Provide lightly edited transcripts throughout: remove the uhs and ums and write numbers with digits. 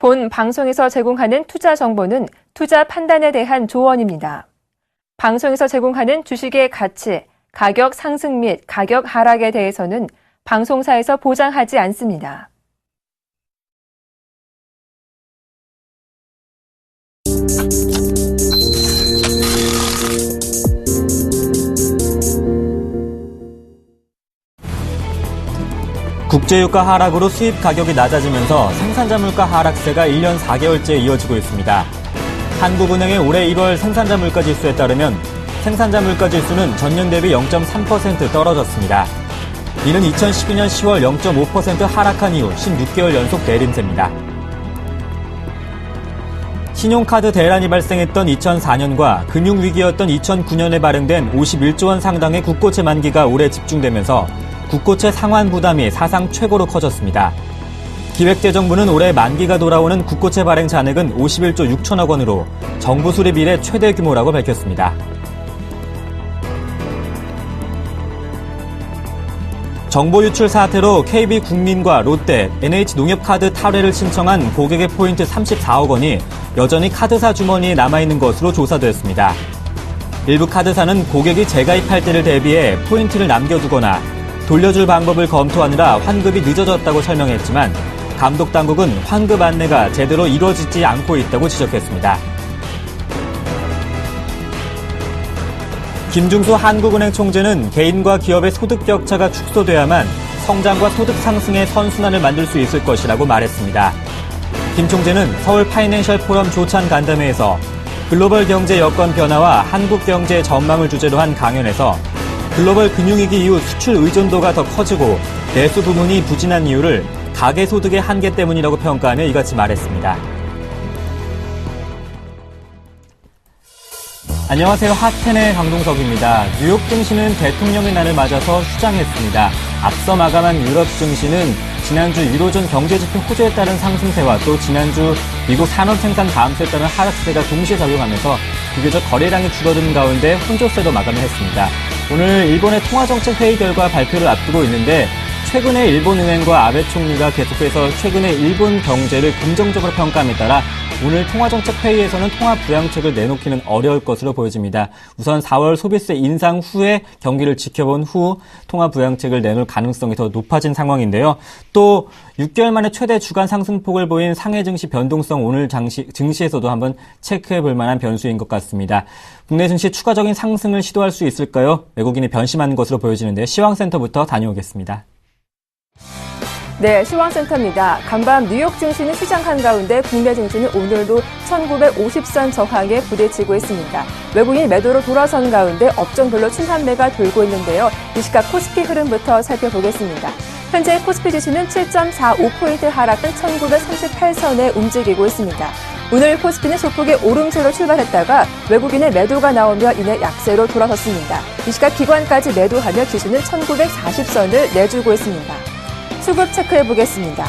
본 방송에서 제공하는 투자 정보는 투자 판단에 대한 조언입니다. 방송에서 제공하는 주식의 가치, 가격 상승 및 가격 하락에 대해서는 방송사에서 보장하지 않습니다. 국제유가 하락으로 수입 가격이 낮아지면서 생산자 물가 하락세가 1년 4개월째 이어지고 있습니다. 한국은행의 올해 1월 생산자 물가 지수에 따르면 생산자 물가 지수는 전년 대비 0.3% 떨어졌습니다. 이는 2012년 10월 0.5% 하락한 이후 16개월 연속 내림세입니다. 신용카드 대란이 발생했던 2004년과 금융위기였던 2009년에 발행된 51조 원 상당의 국고채 만기가 올해 집중되면서 국고채 상환 부담이 사상 최고로 커졌습니다. 기획재정부는 올해 만기가 돌아오는 국고채 발행 잔액은 51조 6천억 원으로 정부 수립 이래 최대 규모라고 밝혔습니다. 정보 유출 사태로 KB국민과 롯데, NH농협카드 탈회를 신청한 고객의 포인트 34억 원이 여전히 카드사 주머니에 남아있는 것으로 조사됐습니다. 일부 카드사는 고객이 재가입할 때를 대비해 포인트를 남겨두거나 돌려줄 방법을 검토하느라 환급이 늦어졌다고 설명했지만 감독당국은 환급 안내가 제대로 이루어지지 않고 있다고 지적했습니다. 김중수 한국은행 총재는 개인과 기업의 소득 격차가 축소돼야만 성장과 소득 상승의 선순환을 만들 수 있을 것이라고 말했습니다. 김 총재는 서울 파이낸셜 포럼 조찬 간담회에서 글로벌 경제 여건 변화와 한국 경제의 전망을 주제로 한 강연에서 글로벌 금융위기 이후 수출 의존도가 더 커지고 내수 부문이 부진한 이유를 가계소득의 한계 때문이라고 평가하며 이같이 말했습니다. 안녕하세요. 핫텐의 강동석입니다. 뉴욕 증시는 대통령의 날을 맞아서 휴장했습니다. 앞서 마감한 유럽 증시는 지난주 유로존 경제지표 호조에 따른 상승세와 또 지난주 미국 산업생산 감소에 따른 하락세가 동시에 작용하면서 비교적 거래량이 줄어든 가운데 혼조세로 마감을 했습니다. 오늘 일본의 통화정책 회의 결과 발표를 앞두고 있는데 최근에 일본은행과 아베 총리가 계속해서 최근에 일본 경제를 긍정적으로 평가함에 따라 오늘 통화정책 회의에서는 통화부양책을 내놓기는 어려울 것으로 보여집니다. 우선 4월 소비세 인상 후에 경기를 지켜본 후 통화부양책을 내놓을 가능성이 더 높아진 상황인데요. 또 6개월 만에 최대 주간 상승폭을 보인 상해 증시 변동성 오늘 증시에서도 한번 체크해 볼 만한 변수인 것 같습니다. 국내 증시 추가적인 상승을 시도할 수 있을까요? 외국인이 변심하는 것으로 보여지는데 시황센터부터 다녀오겠습니다. 네, 시황센터입니다. 간밤 뉴욕 증시는 휴장한 가운데 국내 증시는 오늘도 1950선 저항에 부딪히고 있습니다. 외국인 매도로 돌아선 가운데 업종별로 순환매가 돌고 있는데요. 이 시각 코스피 흐름부터 살펴보겠습니다. 현재 코스피 지수는 7.45포인트 하락한 1938선에 움직이고 있습니다. 오늘 코스피는 소폭의 오름세로 출발했다가 외국인의 매도가 나오며 이내 약세로 돌아섰습니다. 이 시각 기관까지 매도하며 지수는 1940선을 내주고 있습니다. 수급 체크해보겠습니다.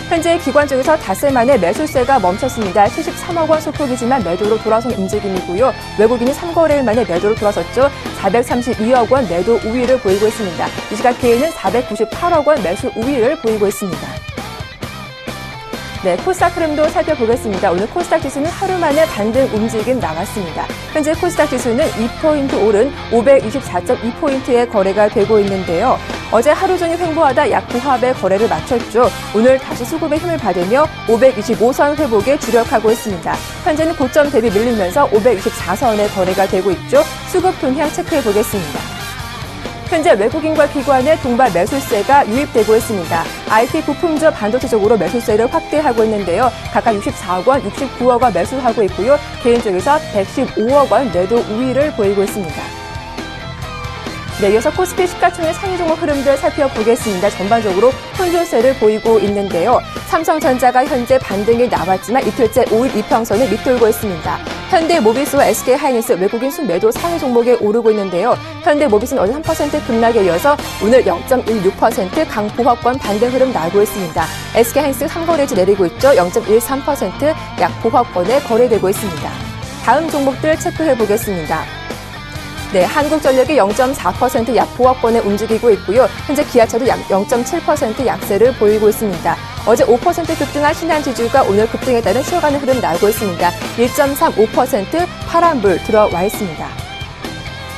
현재 기관 중에서 닷새 만에 매수세가 멈췄습니다. 73억 원 소폭이지만 매도로 돌아선 움직임이고요. 외국인이 3거래일 만에 매도로 돌아섰죠. 432억 원 매도 우위를 보이고 있습니다. 이 시각 개인은 498억 원 매수 우위를 보이고 있습니다. 네, 코스닥 흐름도 살펴보겠습니다. 오늘 코스닥 지수는 하루 만에 반등 움직임 나왔습니다. 현재 코스닥 지수는 2포인트 오른 524.2포인트의 거래가 되고 있는데요. 어제 하루 종일 횡보하다 약보합의 거래를 마쳤죠. 오늘 다시 수급의 힘을 받으며 525선 회복에 주력하고 있습니다. 현재는 고점 대비 밀리면서 524선의 거래가 되고 있죠. 수급 동향 체크해보겠습니다. 현재 외국인과 기관의 동반 매수세가 유입되고 있습니다. IT 부품주 반도체 쪽으로 매수세를 확대하고 있는데요. 각각 64억 원, 69억 원 매수하고 있고요. 개인 쪽에서 115억 원 매도 우위를 보이고 있습니다. 네, 이어서 코스피 시가총액 상위 종목 흐름들 살펴보겠습니다. 전반적으로 혼조세를 보이고 있는데요. 삼성전자가 현재 반등이 나왔지만 이틀째 5일 이평선을 밑돌고 있습니다. 현대모비스와 SK하이닉스 외국인 순매도 상위 종목에 오르고 있는데요. 현대모비스는 어제 3% 급락에 이어서 오늘 0.16% 강보합권 반등 흐름 나고 있습니다. SK하이닉스 3거래지 내리고 있죠. 0.13% 약보합권에 거래되고 있습니다. 다음 종목들 체크해보겠습니다. 네, 한국전력이 0.4% 약보합권에 움직이고 있고요. 현재 기아차도 약 0.7% 약세를 보이고 있습니다. 어제 5% 급등한 신한지주가 오늘 급등에 따른 쉬어가는 흐름 나오고 있습니다. 1.35% 파란불 들어와 있습니다.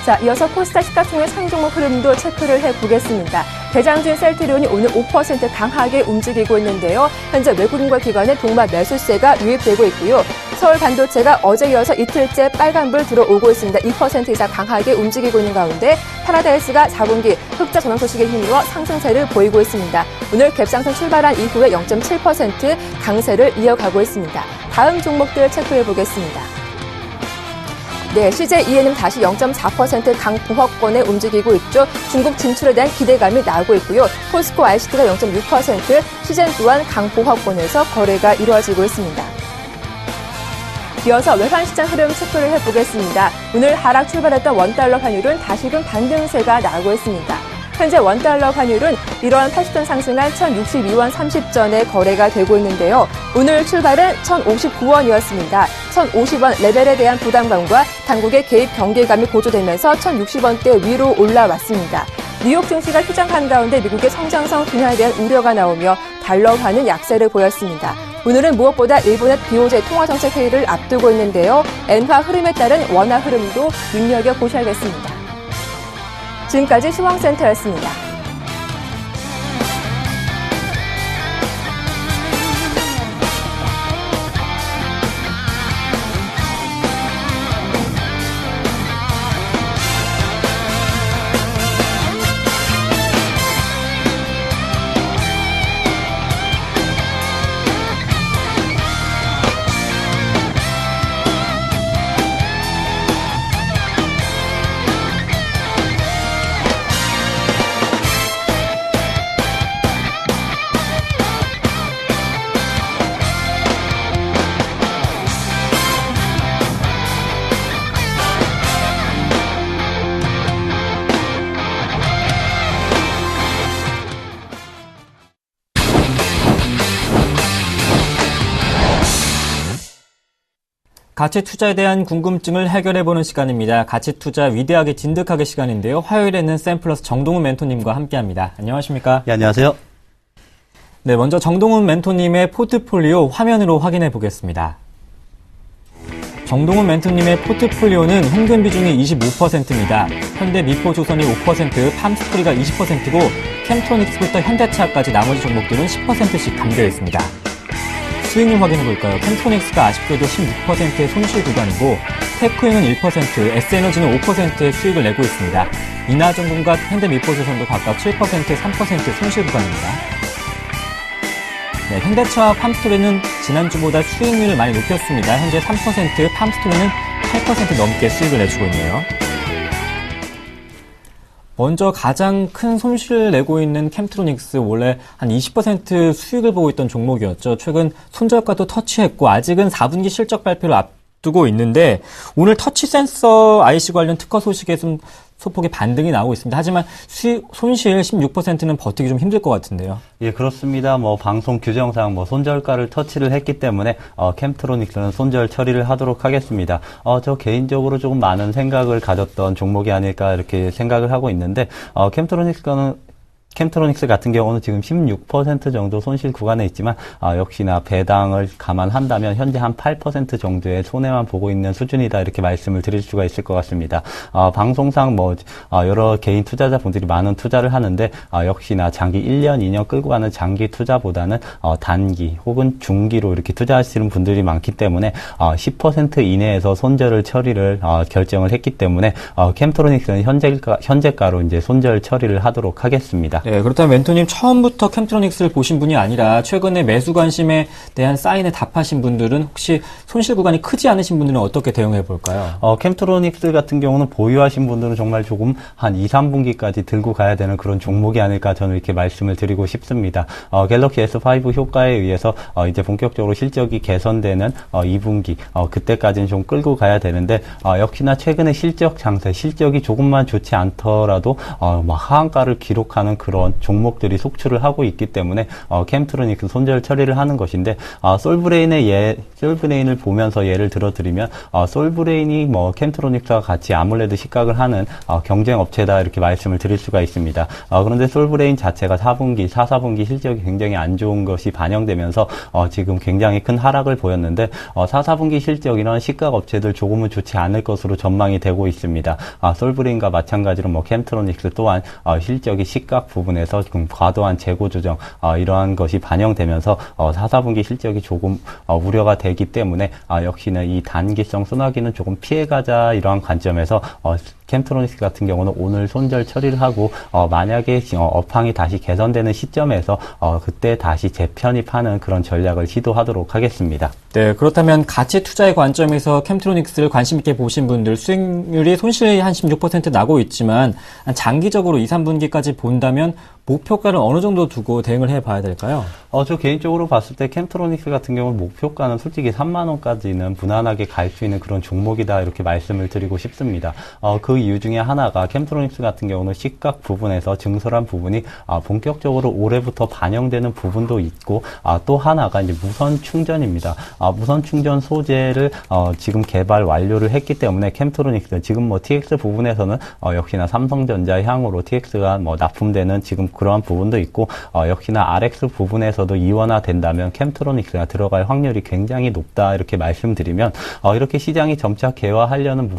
자, 이어서 코스닥 시가총액 상종목 흐름도 체크를 해보겠습니다. 대장주인 셀트리온이 오늘 5% 강하게 움직이고 있는데요. 현재 외국인과 기관의 동반 매수세가 유입되고 있고요. 서울반도체가 어제 이어서 이틀째 빨간불 들어오고 있습니다. 2% 이상 강하게 움직이고 있는 가운데 파라다이스가 4분기 흑자 전환 소식에 힘입어 상승세를 보이고 있습니다. 오늘 갭상승 출발한 이후에 0.7% 강세를 이어가고 있습니다. 다음 종목들 체크해 보겠습니다. 네, CJ ENM 다시 0.4% 강보합권에 움직이고 있죠. 중국 진출에 대한 기대감이 나오고 있고요. 포스코 ICT가 0.6%, 시젠 또한 강보합권에서 거래가 이루어지고 있습니다. 이어서 외환시장 흐름 체크를 해보겠습니다. 오늘 하락 출발했던 원달러 환율은 다시금 반등세가 나오고 있습니다. 현재 원달러 환율은 1원 80전 상승한 1,062원 30전에 거래가 되고 있는데요. 오늘 출발은 1,059원이었습니다. 1,050원 레벨에 대한 부담감과 당국의 개입 경계감이 고조되면서 1,060원대 위로 올라왔습니다. 뉴욕 증시가 휴장한 가운데 미국의 성장성 둔화에 대한 우려가 나오며 달러화는 약세를 보였습니다. 오늘은 무엇보다 일본의 BOJ 통화정책 회의를 앞두고 있는데요. 엔화 흐름에 따른 원화 흐름도 눈여겨보셔야겠습니다. 지금까지 시황센터였습니다. 가치 투자에 대한 궁금증을 해결해보는 시간입니다. 가치 투자 위대하게 진득하게 시간인데요. 화요일에는 샘플러스 정동훈 멘토님과 함께합니다. 안녕하십니까? 네, 안녕하세요. 네, 먼저 정동훈 멘토님의 포트폴리오 화면으로 확인해 보겠습니다. 정동훈 멘토님의 포트폴리오는 현금 비중이 25%입니다. 현대 미포조선이 5%, 팜스토리가 20%고 캠트로닉스부터 현대차까지 나머지 종목들은 10%씩 담겨 있습니다. 수익률 확인해 볼까요? 캠트로닉스가 아쉽게도 16%의 손실 구간이고 테크윙은 1%, S에너지는 5%의 수익을 내고 있습니다. 이나전공과 현대미포조선도 각각 7%, 3%의 손실 구간입니다. 네, 현대차와 팜스토리는 지난주보다 수익률을 많이 높였습니다. 현재 3%, 팜스토리는 8% 넘게 수익을 내주고 있네요. 먼저 가장 큰 손실을 내고 있는 캠트로닉스, 원래 한 20% 수익을 보고 있던 종목이었죠. 최근 손절가도 터치했고 아직은 4분기 실적 발표를 앞두고 있는데 오늘 터치 센서 IC 관련 특허 소식에 좀 소폭의 반등이 나오고 있습니다. 하지만 손실 16%는 버티기 좀 힘들 것 같은데요. 예, 그렇습니다. 방송 규정상 손절가를 터치를 했기 때문에 캠트로닉스는 손절 처리를 하도록 하겠습니다. 저 개인적으로 조금 많은 생각을 가졌던 종목이 아닐까 이렇게 생각을 하고 있는데 캠트로닉스 같은 경우는 지금 16% 정도 손실 구간에 있지만 역시나 배당을 감안한다면 현재 한 8% 정도의 손해만 보고 있는 수준이다 이렇게 말씀을 드릴 수가 있을 것 같습니다. 방송상 여러 개인 투자자분들이 많은 투자를 하는데 역시나 장기 1년, 2년 끌고 가는 장기 투자보다는 단기 혹은 중기로 이렇게 투자하시는 분들이 많기 때문에 10% 이내에서 손절을 처리를 결정을 했기 때문에 캠트로닉스는 현재가로 이제 손절 처리를 하도록 하겠습니다. 네, 그렇다면 멘토님 처음부터 캠트로닉스를 보신 분이 아니라 최근에 매수 관심에 대한 사인에 답하신 분들은 혹시 손실 구간이 크지 않으신 분들은 어떻게 대응해 볼까요? 캠트로닉스 같은 경우는 보유하신 분들은 정말 조금 한 2, 3분기까지 들고 가야 되는 그런 종목이 아닐까 저는 이렇게 말씀을 드리고 싶습니다. 갤럭시 S5 효과에 의해서 이제 본격적으로 실적이 개선되는 2분기 그때까지는 좀 끌고 가야 되는데 역시나 최근에 실적이 조금만 좋지 않더라도 하한가를 기록하는 그런 그런 종목들이 속출을 하고 있기 때문에 캠트로닉스 손절 처리를 하는 것인데 솔브레인을 보면서 예를 들어드리면 솔브레인이 뭐 캠트로닉스와 같이 아몰레드 식각을 하는 경쟁 업체다 이렇게 말씀을 드릴 수가 있습니다. 그런데 솔브레인 자체가 4분기 실적이 굉장히 안 좋은 것이 반영되면서 지금 굉장히 큰 하락을 보였는데 4분기 실적이나 식각 업체들 조금은 좋지 않을 것으로 전망이 되고 있습니다. 솔브레인과 마찬가지로 뭐 캠트로닉스 또한 실적이 식각 부분에서 과도한 재고 조정 이러한 것이 반영되면서 4분기 실적이 조금 우려가 되기 때문에 역시나 이 단기성 소나기는 조금 피해가자 이러한 관점에서 캠트로닉스 같은 경우는 오늘 손절 처리를 하고 만약에 업황이 다시 개선되는 시점에서 그때 다시 재편입하는 그런 전략을 시도하도록 하겠습니다. 네, 그렇다면 가치 투자의 관점에서 캠트로닉스를 관심 있게 보신 분들 수익률이 손실이 한 16% 나고 있지만 장기적으로 2, 3분기까지 본다면 목표가를 어느 정도 두고 대응을 해봐야 될까요? 저 개인적으로 봤을 때 캠트로닉스 같은 경우는 목표가는 솔직히 3만 원까지는 무난하게 갈 수 있는 그런 종목이다 이렇게 말씀을 드리고 싶습니다. 그 이유 중에 하나가 캠트로닉스 같은 경우는 식각 부분에서 증설한 부분이 본격적으로 올해부터 반영되는 부분도 있고 또 하나가 이제 무선 충전입니다. 무선 충전 소재를 지금 개발 완료를 했기 때문에 캠트로닉스 지금 뭐 TX 부분에서는 역시나 삼성전자 향으로 TX가 뭐 납품되는 지금 그러한 부분도 있고 역시나 RX 부분에서도 이원화된다면 캠트로닉스가 들어갈 확률이 굉장히 높다 이렇게 말씀드리면 이렇게 시장이 점차 개화하려는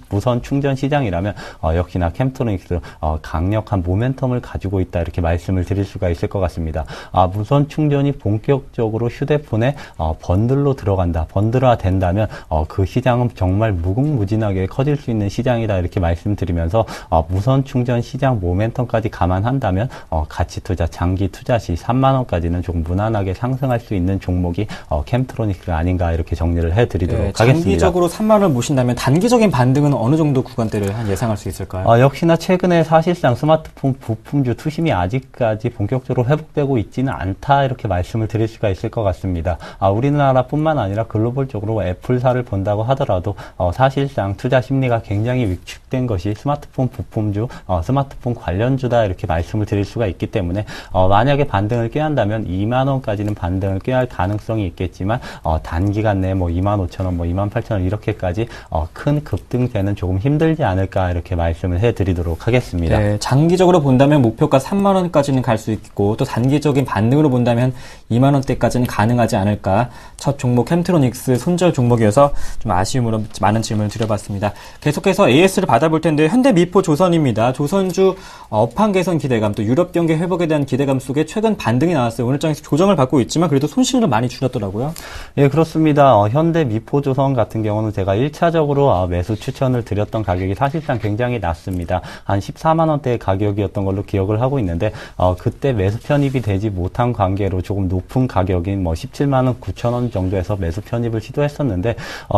무선 충전 시장이라면 역시나 캠트로닉스 강력한 모멘텀을 가지고 있다 이렇게 말씀을 드릴 수가 있을 것 같습니다. 무선 충전이 본격적으로 휴대폰에 번들로 들어간다, 번들화 된다면 그 시장은 정말 무궁무진하게 커질 수 있는 시장이다 이렇게 말씀드리면서 무선 충전 시장 모멘텀까지 감안한다면 가치 투자, 장기 투자 시 3만 원까지는 조금 무난하게 상승할 수 있는 종목이 캠트로닉스가 아닌가 이렇게 정리를 해드리도록 하겠습니다. 장기적으로 3만 원을 보신다면 단기적인 반등은 어느 정도 구간대를 예상할 수 있을까요? 역시나 최근에 사실상 스마트폰 부품주 투심이 아직까지 본격적으로 회복되고 있지는 않다 이렇게 말씀을 드릴 수가 있을 것 같습니다. 우리나라뿐만 아니라 글로벌적으로 애플사를 본다고 하더라도 사실상 투자 심리가 굉장히 위축된 것이 스마트폰 부품주, 스마트폰 관련주다 이렇게 말씀을 드릴 수가 있기 때문에 만약에 반등을 꾀한다면 2만 원까지는 반등을 꾀할 가능성이 있겠지만 단기간 내에 뭐 2만 5천 원, 뭐 2만 8천 원 이렇게까지 큰 급등세는 조금 힘들지 않을까 이렇게 말씀을 해드리도록 하겠습니다. 네, 장기적으로 본다면 목표가 3만 원까지는 갈 수 있고 또 단기적인 반등으로 본다면 2만 원대까지는 가능하지 않을까. 첫 종목 캠트로닉스 손절 종목이어서 좀 아쉬움으로 많은 질문을 드려봤습니다. 계속해서 AS를 받아볼 텐데 현대미포조선입니다. 조선주 업황 개선 기대감 또 유럽 경기 회복에 대한 기대감 속에 최근 반등이 나왔어요. 오늘 장에서 조정을 받고 있지만 그래도 손실을 많이 줄였더라고요. 예, 그렇습니다. 현대미포조선 같은 경우는 제가 1차적으로 매수 추천을 드렸던 가격이 사실상 굉장히 낮습니다. 한 14만 원대의 가격이었던 걸로 기억을 하고 있는데 그때 매수 편입이 되지 못한 관계로 조금 높은 가격인 뭐 17만 원 9천 원 정도에서 매수 편입을 시도했었는데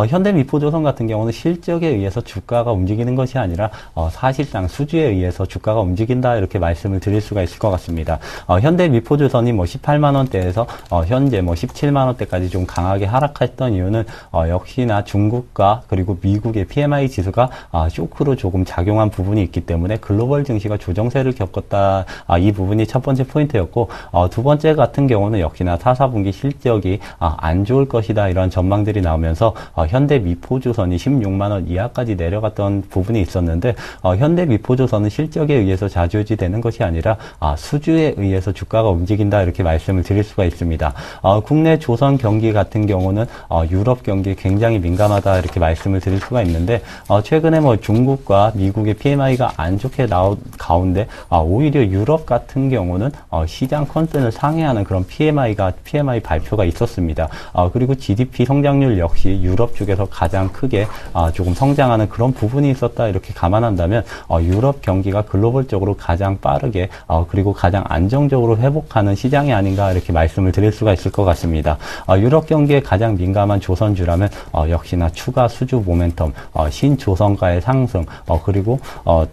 현대미포조선 같은 경우는 실적에 의해서 주가가 움직이는 것이 아니라 사실상 수주에 의해서 주가가 움직인다 이렇게 말씀을 드릴 수가 있을 것 같습니다. 현대미포조선이 뭐 18만 원대에서 현재 뭐 17만 원대까지 좀 강하게 하락했던 이유는 역시나 중국과 그리고 미국의 PMI 지수가 쇼크로 조금 작용한 부분이 있기 때문에 글로벌 증시가 조정세를 겪었다. 이 부분이 첫 번째 포인트였고 두 번째 같은 경우는 역시나 4분기 실적이 안 좋을 것이다 이런 전망들이 나오면서 현대미포조선이 16만 원 이하까지 내려갔던 부분이 있었는데 현대미포조선은 실적에 의해서 좌지우지되는 것이 아니라 수주에 의해서 주가가 움직인다 이렇게 말씀을 드릴 수가 있습니다. 국내 조선 경기 같은 경우는 유럽 경기에 굉장히 민감하다 이렇게 말씀을 드릴 수가 있는데 최근에 뭐 중국과 미국의 PMI가 안 좋게 나온 가운데 오히려 유럽 같은 경우는 시장 컨센을 상회하는 그런 PMI 발표가 있었습니다. 그리고 GDP 성장률 역시 유럽 쪽에서 가장 크게 조금 성장하는 그런 부분이 있었다 이렇게 감안한다면 유럽 경기가 글로벌적으로 가장 빠르게 그리고 가장 안정적으로 회복하는 시장이 아닌가 이렇게 말씀을 드릴 수가 있을 것 같습니다. 유럽 경기에 가장 민감한 조선주라면 역시나 추가 수주 모멘텀, 신조선가의 상승, 그리고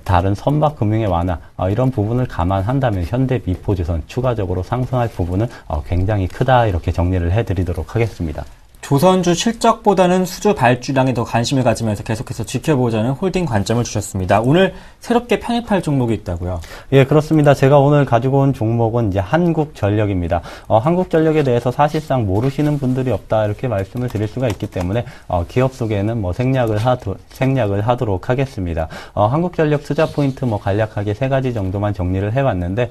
다른 선박 금융의 완화 이런 부분을 감안한다면 현대미포조선 추가적으로 상승할 부분은 굉장히 크다 이렇게 정리를 해드리도록 하겠습니다. 조선주 실적보다는 수주 발주량에 더 관심을 가지면서 계속해서 지켜보자는 홀딩 관점을 주셨습니다. 오늘 새롭게 편입할 종목이 있다고요? 예, 그렇습니다. 제가 오늘 가지고 온 종목은 이제 한국전력입니다. 한국전력에 대해서 사실상 모르시는 분들이 없다 이렇게 말씀을 드릴 수가 있기 때문에 기업 소개는 뭐 생략을 하도록 하겠습니다. 한국전력 투자 포인트 뭐 간략하게 3가지 정도만 정리를 해봤는데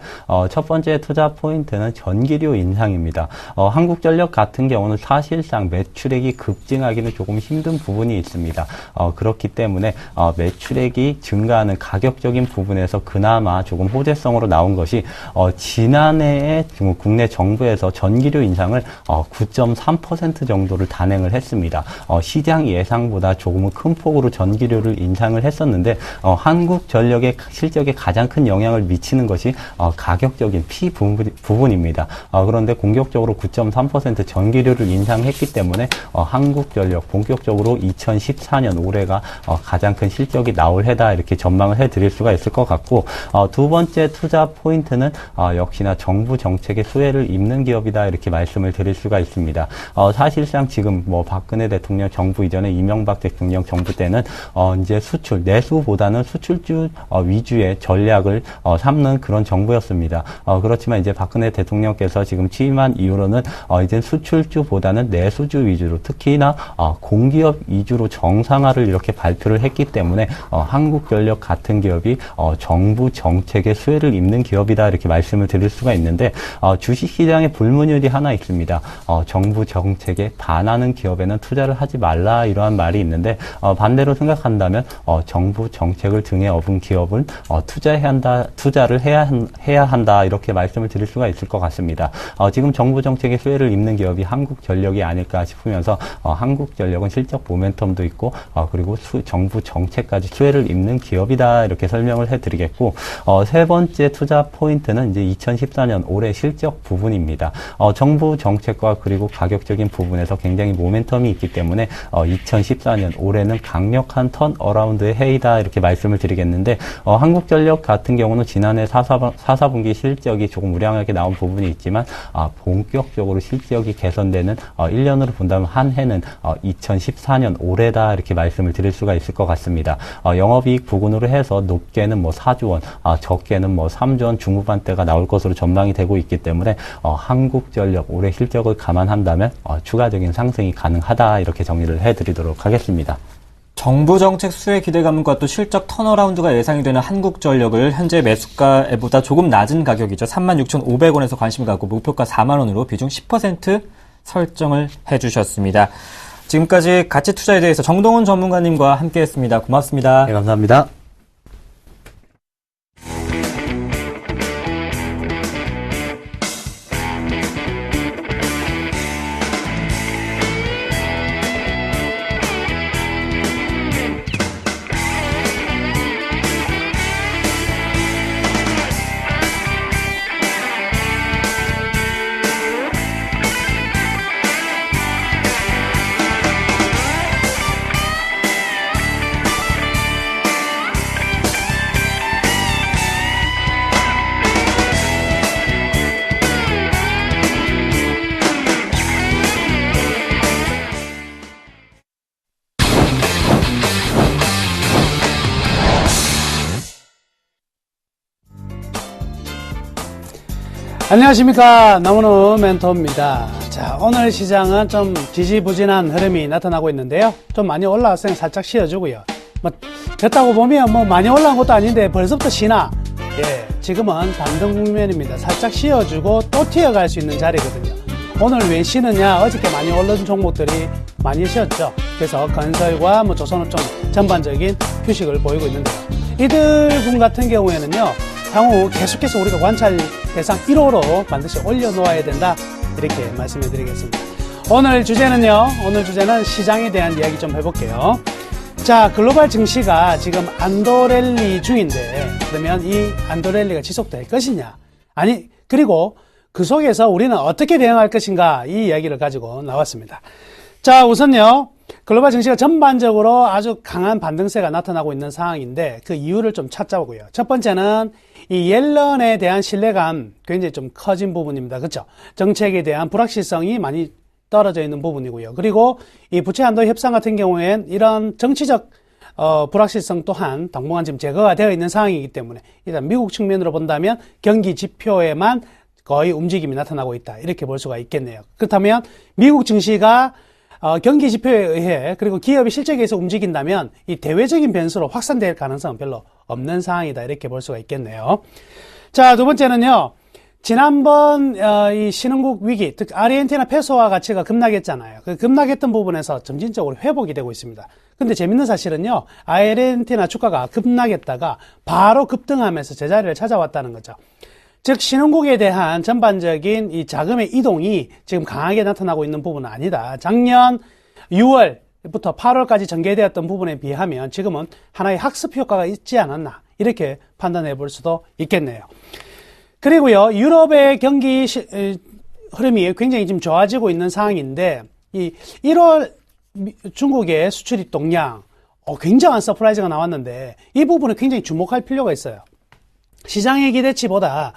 첫 번째 투자 포인트는 전기료 인상입니다. 한국전력 같은 경우는 사실상 매출액이 급증하기는 조금 힘든 부분이 있습니다. 그렇기 때문에 매출액이 증가하는 가격적인 부분에서 그나마 조금 호재성으로 나온 것이 지난해에 국내 정부에서 전기료 인상을 9.3% 정도를 단행을 했습니다. 시장 예상보다 조금은 큰 폭으로 전기료를 인상을 했었는데 한국전력의 실적에 가장 큰 영향을 미치는 것이 가격적인 P 부분입니다. 그런데 공격적으로 9.3% 전기료를 인상했기 때문에 한국전력 본격적으로 2014년 올해가 가장 큰 실적이 나올 해다 이렇게 전망을 해드릴 수가 있을 것 같고 두 번째 투자 포인트는 역시나 정부 정책의 수혜를 입는 기업이다 이렇게 말씀을 드릴 수가 있습니다. 사실상 지금 뭐 박근혜 대통령 정부 이전에 이명박 대통령 정부 때는 이제 수출 내수보다는 수출주 위주의 전략을 삼는 그런 정부였습니다. 그렇지만 이제 박근혜 대통령께서 지금 취임한 이후로는 이제 수출주보다는 내수주 위주로 특히나 공기업 위주로 정상화를 이렇게 발표를 했기 때문에 한국전력 같은 기업이 정부 정책의 수혜를 입는 기업이다 이렇게 말씀을 드릴 수가 있는데 주식시장에 불문율이 하나 있습니다. 정부 정책에 반하는 기업에는 투자를 하지 말라 이러한 말이 있는데 반대로 생각한다면 정부 정책을 등에 업은 기업은 투자를 해야 한다 이렇게 말씀을 드릴 수가 있을 것 같습니다. 지금 정부 정책의 수혜를 입는 기업이 한국전력이 아닐까 싶으면서 한국전력은 실적 모멘텀도 있고 그리고 정부 정책까지 수혜를 입는 기업이다 이렇게 설명을 해드리겠고 세 번째 투자 포인트는 이제 2014년 올해 실적 부분입니다. 정부 정책과 그리고 가격적인 부분에서 굉장히 모멘텀이 있기 때문에 2014년 올해는 강력한 턴어라운드의 해이다 이렇게 말씀을 드리겠는데 한국전력 같은 경우는 지난해 4사분기 실적이 조금 우량하게 나온 부분이 있지만 본격적으로 실적이 개선되는 1년으로 본다면 한 해는 2014년 올해다 이렇게 말씀을 드릴 수가 있을 것 같습니다. 영업이익 부분으로 해서 높게는 뭐 4조 원, 적게는 뭐 3조 원 중후반대가 나올 것으로 전망이 되고 있기 때문에 한국전력 올해 실적을 감안한다면 추가적인 상승이 가능하다 이렇게 정리를 해드리도록 하겠습니다. 정부 정책 수혜 기대감과 또 실적 턴어라운드가 예상이 되는 한국전력을 현재 매수가보다 조금 낮은 가격이죠. 36,500원에서 관심을 갖고 목표가 4만 원으로 비중 10% 설정을 해주셨습니다. 지금까지 가치 투자에 대해서 정동훈 전문가님과 함께했습니다. 고맙습니다. 네, 감사합니다. 안녕하십니까. 나무는 멘토입니다. 자, 오늘 시장은 좀 지지부진한 흐름이 나타나고 있는데요. 좀 많이 올라왔으니 살짝 쉬어주고요. 뭐, 됐다고 보면 뭐 많이 올라온 것도 아닌데 벌써부터 쉬나? 예, 지금은 반등 국면입니다. 살짝 쉬어주고 또 튀어갈 수 있는 자리거든요. 오늘 왜 쉬느냐? 어저께 많이 오른 종목들이 많이 쉬었죠. 그래서 건설과 뭐 조선업종 전반적인 휴식을 보이고 있는데요. 이들 같은 경우에는요, 향후 계속해서 우리가 관찰 대상 1호로 반드시 올려놓아야 된다 이렇게 말씀해 드리겠습니다. 오늘 주제는 시장에 대한 이야기 좀 해볼게요. 자, 글로벌 증시가 지금 안도랠리 중인데 그러면 이 안도랠리가 지속될 것이냐, 아니 그리고 그 속에서 우리는 어떻게 대응할 것인가, 이 이야기를 가지고 나왔습니다. 자, 우선요, 글로벌 증시가 전반적으로 아주 강한 반등세가 나타나고 있는 상황인데 그 이유를 좀 찾자고요. 첫 번째는 이 옐런에 대한 신뢰감 굉장히 좀 커진 부분입니다. 그렇죠? 정책에 대한 불확실성이 많이 떨어져 있는 부분이고요. 그리고 이 부채 한도 협상 같은 경우엔 이런 정치적 불확실성 또한 당분간 지금 제거가 되어 있는 상황이기 때문에 일단 미국 측면으로 본다면 경기 지표에만 거의 움직임이 나타나고 있다. 이렇게 볼 수가 있겠네요. 그렇다면 미국 증시가 경기 지표에 의해 그리고 기업이 실적에서 움직인다면 이 대외적인 변수로 확산될 가능성은 별로 없는 상황이다. 이렇게 볼 수가 있겠네요. 자, 두 번째는요. 지난번 이 신흥국 위기, 즉 아르헨티나 페소화 가치가 급락했잖아요. 그 급락했던 부분에서 점진적으로 회복이 되고 있습니다. 근데 재밌는 사실은요. 아르헨티나 주가가 급락했다가 바로 급등하면서 제자리를 찾아왔다는 거죠. 즉 신흥국에 대한 전반적인 이 자금의 이동이 지금 강하게 나타나고 있는 부분은 아니다. 작년 6월부터 8월까지 전개되었던 부분에 비하면 지금은 하나의 학습 효과가 있지 않았나 이렇게 판단해 볼 수도 있겠네요. 그리고요, 유럽의 경기 흐름이 굉장히 지금 좋아지고 있는 상황인데, 이 1월 중국의 수출입 동량, 굉장한 서프라이즈가 나왔는데, 이 부분은 굉장히 주목할 필요가 있어요. 시장의 기대치보다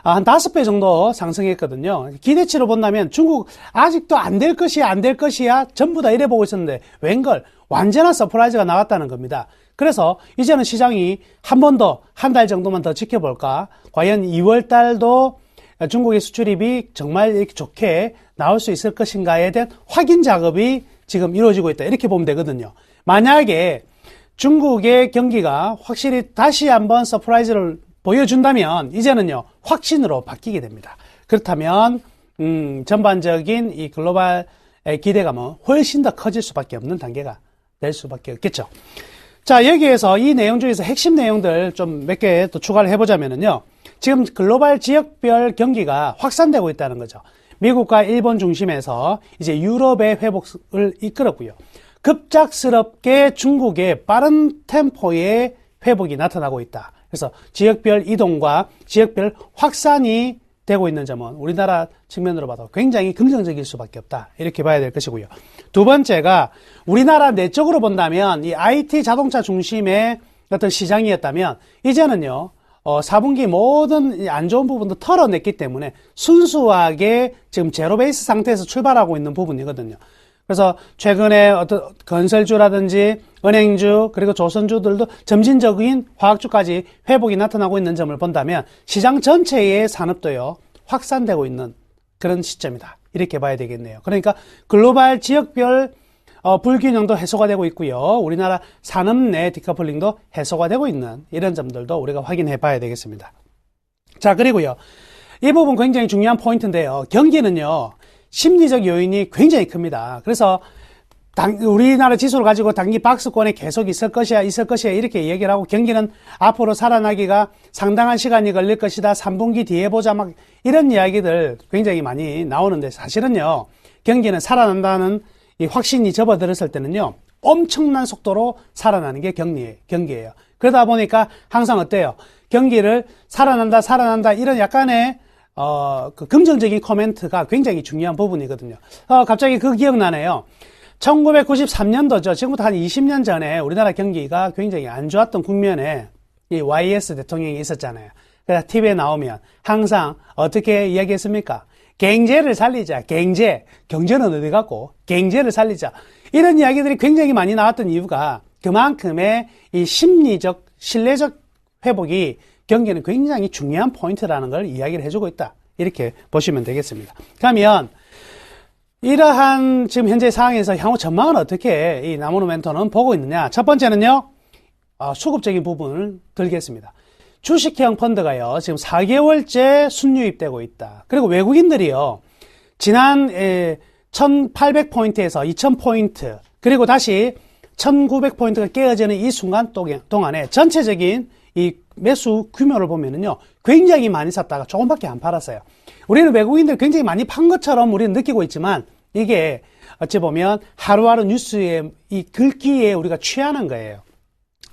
한 5배 정도 상승했거든요. 기대치로 본다면 중국 아직도 안 될 것이야 전부 다 이래 보고 있었는데, 웬걸 완전한 서프라이즈가 나왔다는 겁니다. 그래서 이제는 시장이 한 번 더, 한 달 정도만 더 지켜볼까? 과연 2월 달도 중국의 수출입이 정말 이렇게 좋게 나올 수 있을 것인가에 대한 확인 작업이 지금 이루어지고 있다. 이렇게 보면 되거든요. 만약에 중국의 경기가 확실히 다시 한번 서프라이즈를 보여준다면 이제는요, 확신으로 바뀌게 됩니다. 그렇다면, 전반적인 이 글로벌의 기대감은 훨씬 더 커질 수밖에 없는 단계가 될 수밖에 없겠죠. 자, 여기에서 이 내용 중에서 핵심 내용들 좀 몇 개 또 추가를 해보자면은요. 지금 글로벌 지역별 경기가 확산되고 있다는 거죠. 미국과 일본 중심에서 이제 유럽의 회복을 이끌었고요. 급작스럽게 중국의 빠른 템포의 회복이 나타나고 있다. 그래서 지역별 이동과 지역별 확산이 되고 있는 점은 우리나라 측면으로 봐도 굉장히 긍정적일 수밖에 없다. 이렇게 봐야 될 것이고요. 두 번째가 우리나라 내적으로 본다면 이 IT 자동차 중심의 어떤 시장이었다면 이제는요, 4분기 모든 안 좋은 부분도 털어냈기 때문에 순수하게 지금 제로 베이스 상태에서 출발하고 있는 부분이거든요. 그래서 최근에 어떤 건설주라든지 은행주 그리고 조선주들도 점진적인 화학주까지 회복이 나타나고 있는 점을 본다면 시장 전체의 산업도요 확산되고 있는 그런 시점이다. 이렇게 봐야 되겠네요. 그러니까 글로벌 지역별 불균형도 해소가 되고 있고요. 우리나라 산업 내 디커플링도 해소가 되고 있는 이런 점들도 우리가 확인해 봐야 되겠습니다. 자, 그리고요. 이 부분 굉장히 중요한 포인트인데요. 경기는요. 심리적 요인이 굉장히 큽니다. 그래서 우리나라 지수를 가지고 단기 박스권에 계속 있을 것이야 이렇게 얘기를 하고 경기는 앞으로 살아나기가 상당한 시간이 걸릴 것이다. 3분기 뒤에 보자 막 이런 이야기들 굉장히 많이 나오는데 사실은요. 경기는 살아난다는 이 확신이 접어들었을 때는요. 엄청난 속도로 살아나는 게 경기예요. 그러다 보니까 항상 어때요? 경기를 살아난다 이런 약간의 그 긍정적인 코멘트가 굉장히 중요한 부분이거든요. 갑자기 그 기억나네요. 1993년도죠. 지금부터 한 20년 전에 우리나라 경기가 굉장히 안 좋았던 국면에 이 YS 대통령이 있었잖아요. 그래서 TV에 나오면 항상 어떻게 이야기했습니까? 경제를 살리자. 경제는 어디 갔고? 경제를 살리자. 이런 이야기들이 굉장히 많이 나왔던 이유가 그만큼의 이 심리적, 신뢰적 회복이 경기는 굉장히 중요한 포인트라는 걸 이야기를 해주고 있다. 이렇게 보시면 되겠습니다. 그러면 이러한 지금 현재 상황에서 향후 전망은 어떻게 이 나무노멘토는 보고 있느냐. 첫 번째는요. 수급적인 부분을 들겠습니다. 주식형 펀드가요. 지금 4개월째 순유입되고 있다. 그리고 외국인들이요. 지난 1800포인트에서 2000포인트 그리고 다시 1900포인트가 깨어지는 이 순간 동안에 전체적인 이 매수 규모를 보면은요, 굉장히 많이 샀다가 조금밖에 안 팔았어요. 우리는 외국인들 굉장히 많이 판 것처럼 우리는 느끼고 있지만, 이게 어찌 보면 하루하루 뉴스의 이 글귀에 우리가 취하는 거예요.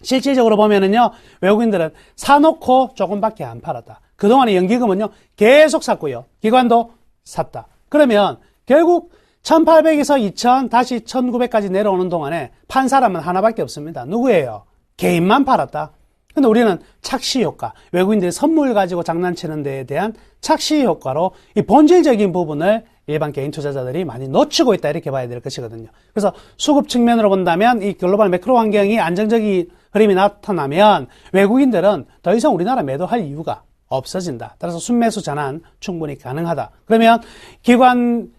실질적으로 보면은요, 외국인들은 사놓고 조금밖에 안 팔았다. 그동안의 연기금은요, 계속 샀고요. 기관도 샀다. 그러면 결국 1800에서 2000, 다시 1900까지 내려오는 동안에 판 사람은 하나밖에 없습니다. 누구예요? 개인만 팔았다. 근데 우리는 착시 효과, 외국인들이 선물 가지고 장난치는 데에 대한 착시 효과로 이 본질적인 부분을 일반 개인 투자자들이 많이 놓치고 있다 이렇게 봐야 될 것이거든요. 그래서 수급 측면으로 본다면 이 글로벌 매크로 환경이 안정적인 흐름이 나타나면 외국인들은 더 이상 우리나라 매도할 이유가 없어진다. 따라서 순매수 전환 충분히 가능하다. 그러면 기관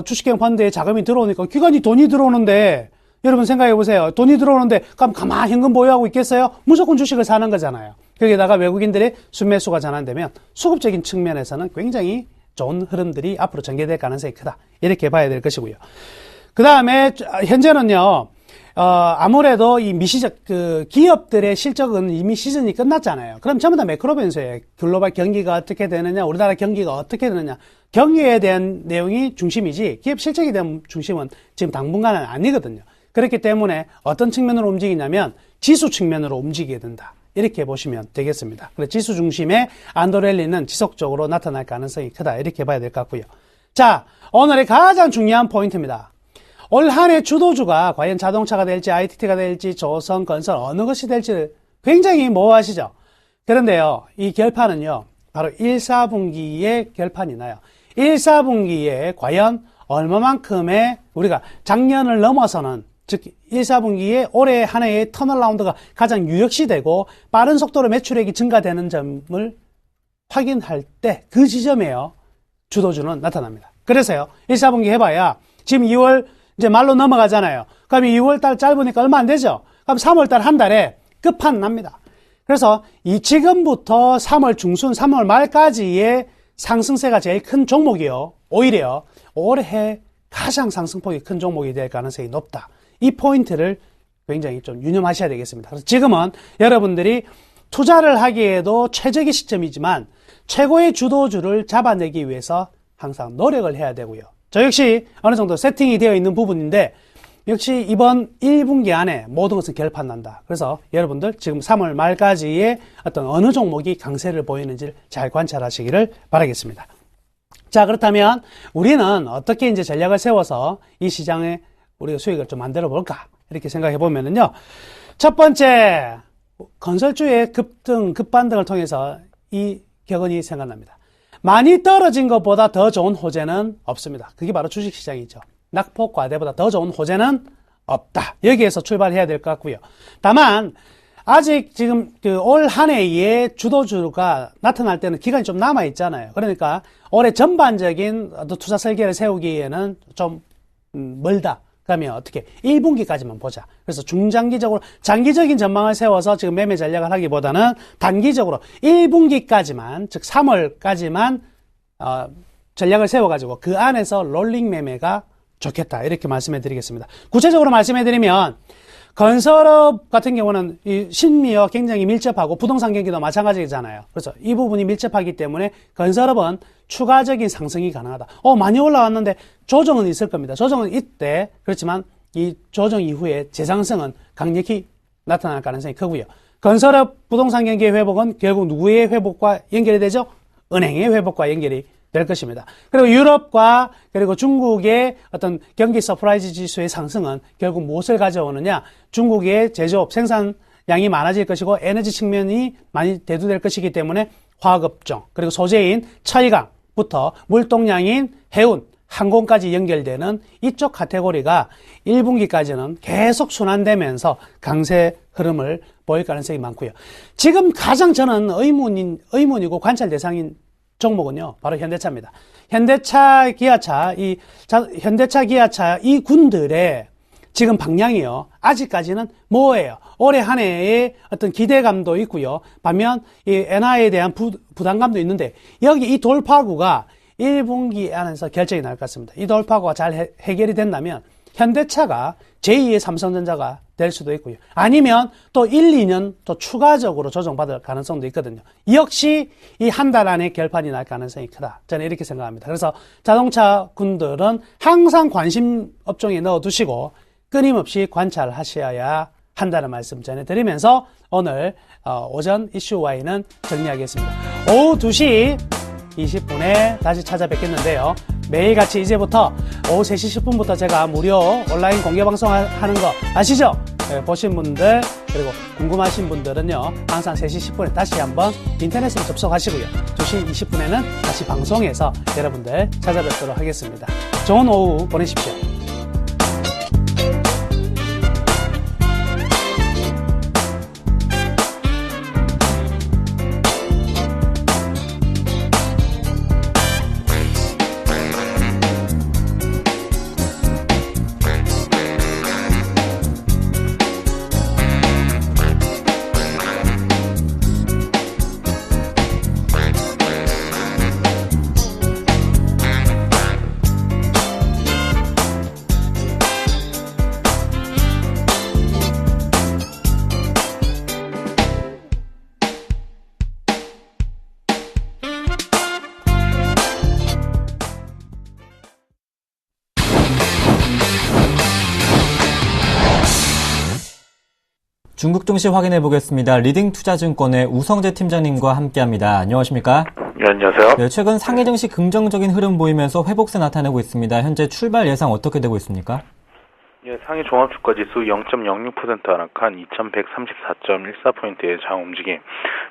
주식형 펀드에 자금이 들어오니까 기관이 돈이 들어오는데 여러분 생각해 보세요. 돈이 들어오는데 그럼 가만히 현금 보유하고 있겠어요? 무조건 주식을 사는 거잖아요. 거기에다가 외국인들의 순매수가 전환되면 수급적인 측면에서는 굉장히 좋은 흐름들이 앞으로 전개될 가능성이 크다. 이렇게 봐야 될 것이고요. 그 다음에 현재는요. 아무래도 이 미시적 기업들의 실적은 이미 시즌이 끝났잖아요. 그럼 전부 다 매크로 변수예요. 글로벌 경기가 어떻게 되느냐, 우리나라 경기가 어떻게 되느냐. 경기에 대한 내용이 중심이지 기업 실적에 대한 중심은 지금 당분간은 아니거든요. 그렇기 때문에 어떤 측면으로 움직이냐면 지수 측면으로 움직이게 된다. 이렇게 보시면 되겠습니다. 그래서 지수 중심의 안도랠리는 지속적으로 나타날 가능성이 크다. 이렇게 봐야 될 것 같고요. 자, 오늘의 가장 중요한 포인트입니다. 올 한 해 주도주가 과연 자동차가 될지 ITT가 될지 조선, 건설 어느 것이 될지 굉장히 모호하시죠. 그런데요. 이 결판은요. 바로 1, 4분기에 결판이 나요. 1, 4분기에 과연 얼마만큼의 우리가 작년을 넘어서는 즉 1, 4분기에 올해 한 해의 턴어라운드가 가장 유력시되고 빠른 속도로 매출액이 증가되는 점을 확인할 때 그 지점에요. 주도주는 나타납니다. 그래서요. 1, 4분기 해봐야 지금 2월 이제 말로 넘어가잖아요. 그럼 2월달 짧으니까 얼마 안 되죠? 그럼 3월달 한 달에 끝판 납니다. 그래서 이 지금부터 3월 중순, 3월 말까지의 상승세가 제일 큰 종목이요. 오히려 올해 가장 상승폭이 큰 종목이 될 가능성이 높다. 이 포인트를 굉장히 좀 유념하셔야 되겠습니다. 그래서 지금은 여러분들이 투자를 하기에도 최적의 시점이지만 최고의 주도주를 잡아내기 위해서 항상 노력을 해야 되고요. 저 역시 어느 정도 세팅이 되어 있는 부분인데 역시 이번 1분기 안에 모든 것은 결판난다. 그래서 여러분들 지금 3월 말까지의 어떤 어느 종목이 강세를 보이는지를 잘 관찰하시기를 바라겠습니다. 자, 그렇다면 우리는 어떻게 이제 전략을 세워서 이 시장에 우리가 수익을 좀 만들어 볼까? 이렇게 생각해 보면은요. 첫 번째, 건설주의 급등, 급반등을 통해서 이 격언이 생각납니다. 많이 떨어진 것보다 더 좋은 호재는 없습니다. 그게 바로 주식시장이죠. 낙폭 과대보다 더 좋은 호재는 없다. 여기에서 출발해야 될 것 같고요. 다만 아직 지금 올 한 해의 주도주가 나타날 때는 기간이 좀 남아 있잖아요. 그러니까 올해 전반적인 투자 설계를 세우기에는 좀 멀다. 그러면 어떻게 1분기까지만 보자. 그래서 중장기적으로 장기적인 전망을 세워서 지금 매매 전략을 하기보다는 단기적으로 1분기까지만 즉 3월까지만 전략을 세워가지고 그 안에서 롤링 매매가 좋겠다. 이렇게 말씀해 드리겠습니다. 구체적으로 말씀해 드리면 건설업 같은 경우는 이 신미와 굉장히 밀접하고 부동산 경기도 마찬가지잖아요. 그래서 이 부분이 밀접하기 때문에 건설업은 추가적인 상승이 가능하다. 많이 올라왔는데 조정은 있을 겁니다. 조정은 있대. 그렇지만 이 조정 이후에 재상승은 강력히 나타날 가능성이 크고요. 건설업 부동산 경기의 회복은 결국 누구의 회복과 연결이 되죠? 은행의 회복과 연결이 될 것입니다. 그리고 유럽과 그리고 중국의 어떤 경기 서프라이즈 지수의 상승은 결국 무엇을 가져오느냐? 중국의 제조업 생산량이 많아질 것이고 에너지 측면이 많이 대두될 것이기 때문에 화학업종 그리고 소재인 철강부터 물동량인 해운, 항공까지 연결되는 이쪽 카테고리가 1분기까지는 계속 순환되면서 강세 흐름을 보일 가능성이 많고요. 지금 가장 저는 의문이고 관찰 대상인 종목은요, 바로 현대차입니다. 현대차, 기아차, 현대차, 기아차 이 군들의 지금 방향이요, 아직까지는 뭐예요? 올해 한 해의 어떤 기대감도 있고요. 반면 이 엔화에 대한 부담감도 있는데 여기 이 돌파구가 1분기 안에서 결정이 날 것 같습니다. 이 돌파구가 잘 해결이 된다면 현대차가 제2의 삼성전자가 될 수도 있고요. 아니면 또 1, 2년 또 추가적으로 조정받을 가능성도 있거든요. 역시 이 한 달 안에 결판이 날 가능성이 크다. 저는 이렇게 생각합니다. 그래서 자동차 군들은 항상 관심 업종에 넣어두시고 끊임없이 관찰하셔야 한다는 말씀 전해드리면서 오늘 오전 이슈와이는 정리하겠습니다. 오후 2시 20분에 다시 찾아뵙겠는데요. 매일같이 이제부터 오후 3시 10분부터 제가 무료 온라인 공개 방송 하는 거 아시죠? 보신 분들 그리고 궁금하신 분들은요 항상 3시 10분에 다시 한번 인터넷으로 접속하시고요 2시 20분에는 다시 방송에서 여러분들 찾아뵙도록 하겠습니다. 좋은 오후 보내십시오. 중국 증시 확인해 보겠습니다. 리딩투자증권의 우성재 팀장님과 함께합니다. 안녕하십니까? 네, 안녕하세요. 네, 최근 상해 증시 긍정적인 흐름 보이면서 회복세 나타내고 있습니다. 현재 출발 예상 어떻게 되고 있습니까? 예, 상해 종합주가지수 0.06% 하락한 2134.14포인트의 장 움직임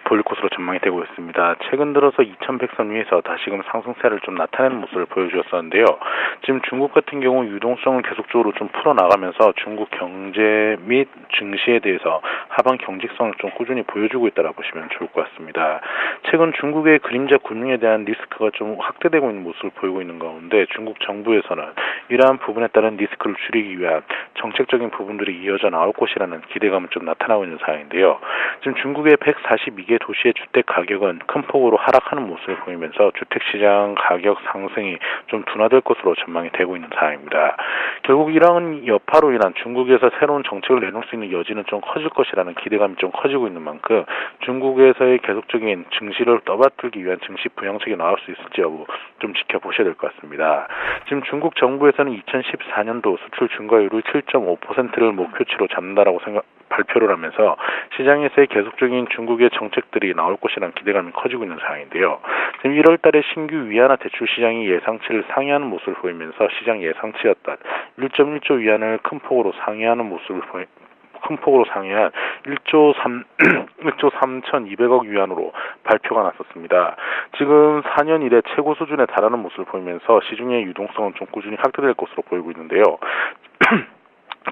보일 것으로 전망이 되고 있습니다. 최근 들어서 2100선 위에서 다시금 상승세를 좀 나타내는 모습을 보여주었었는데요. 지금 중국 같은 경우 유동성을 계속적으로 좀 풀어나가면서 중국 경제 및 증시에 대해서 하방 경직성을 좀 꾸준히 보여주고 있다고 보시면 좋을 것 같습니다. 최근 중국의 그림자 금융에 대한 리스크가 좀 확대되고 있는 모습을 보이고 있는 가운데 중국 정부에서는 이러한 부분에 따른 리스크를 줄이기 위한 정책적인 부분들이 이어져 나올 것이라는 기대감은 좀 나타나고 있는 상황인데요. 지금 중국의 142개 도시의 주택 가격은 큰 폭으로 하락하는 모습을 보이면서 주택시장 가격 상승이 좀 둔화될 것으로 전망이 되고 있는 상황입니다. 결국 이러한 여파로 인한 중국에서 새로운 정책을 내놓을 수 있는 여지는 좀 커질 것이라는 기대감이 좀 커지고 있는 만큼 중국에서의 계속적인 증시를 떠받들기 위한 증시 부양책이 나올 수 있을지 여부 좀 지켜보셔야 될 것 같습니다. 지금 중국 정부에서는 2014년도 수출 증가율을 7.5%를 목표치로 잡는다라고 발표를 하면서 시장에서의 계속적인 중국의 정책들이 나올 것이라는 기대감이 커지고 있는 상황인데요. 지금 1월 달에 신규 위안화 대출 시장이 예상치를 상회하는 모습을 보이면서 시장 예상치였던 1.1조 위안을 큰 폭으로 상회하는 모습을 큰 폭으로 상회한 1조 3,200억 위안으로 발표가 났었습니다. 지금 4년 이래 최고 수준에 달하는 모습을 보이면서 시중의 유동성은 좀 꾸준히 확대될 것으로 보이고 있는데요.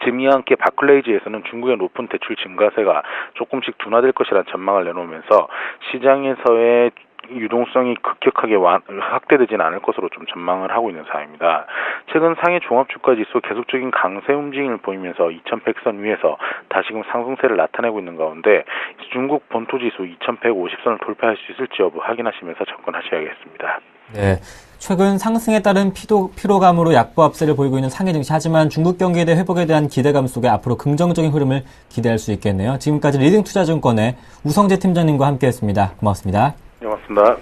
지금 이와 함께 바클레이즈에서는 중국의 높은 대출 증가세가 조금씩 둔화될 것이라는 전망을 내놓으면서 시장에서의 유동성이 급격하게 확대되지는 않을 것으로 좀 전망을 하고 있는 상황입니다. 최근 상해 종합주가지수 계속적인 강세 움직임을 보이면서 2100선 위에서 다시금 상승세를 나타내고 있는 가운데 중국 본토지수 2150선을 돌파할 수 있을지 여부 확인하시면서 접근하셔야겠습니다. 네. 최근 상승에 따른 피로감으로 약보합세를 보이고 있는 상해 증시. 하지만 중국 경기에 대한 회복에 대한 기대감 속에 앞으로 긍정적인 흐름을 기대할 수 있겠네요. 지금까지 리딩투자증권의 우성재 팀장님과 함께했습니다. 고맙습니다. 네, 고맙습니다.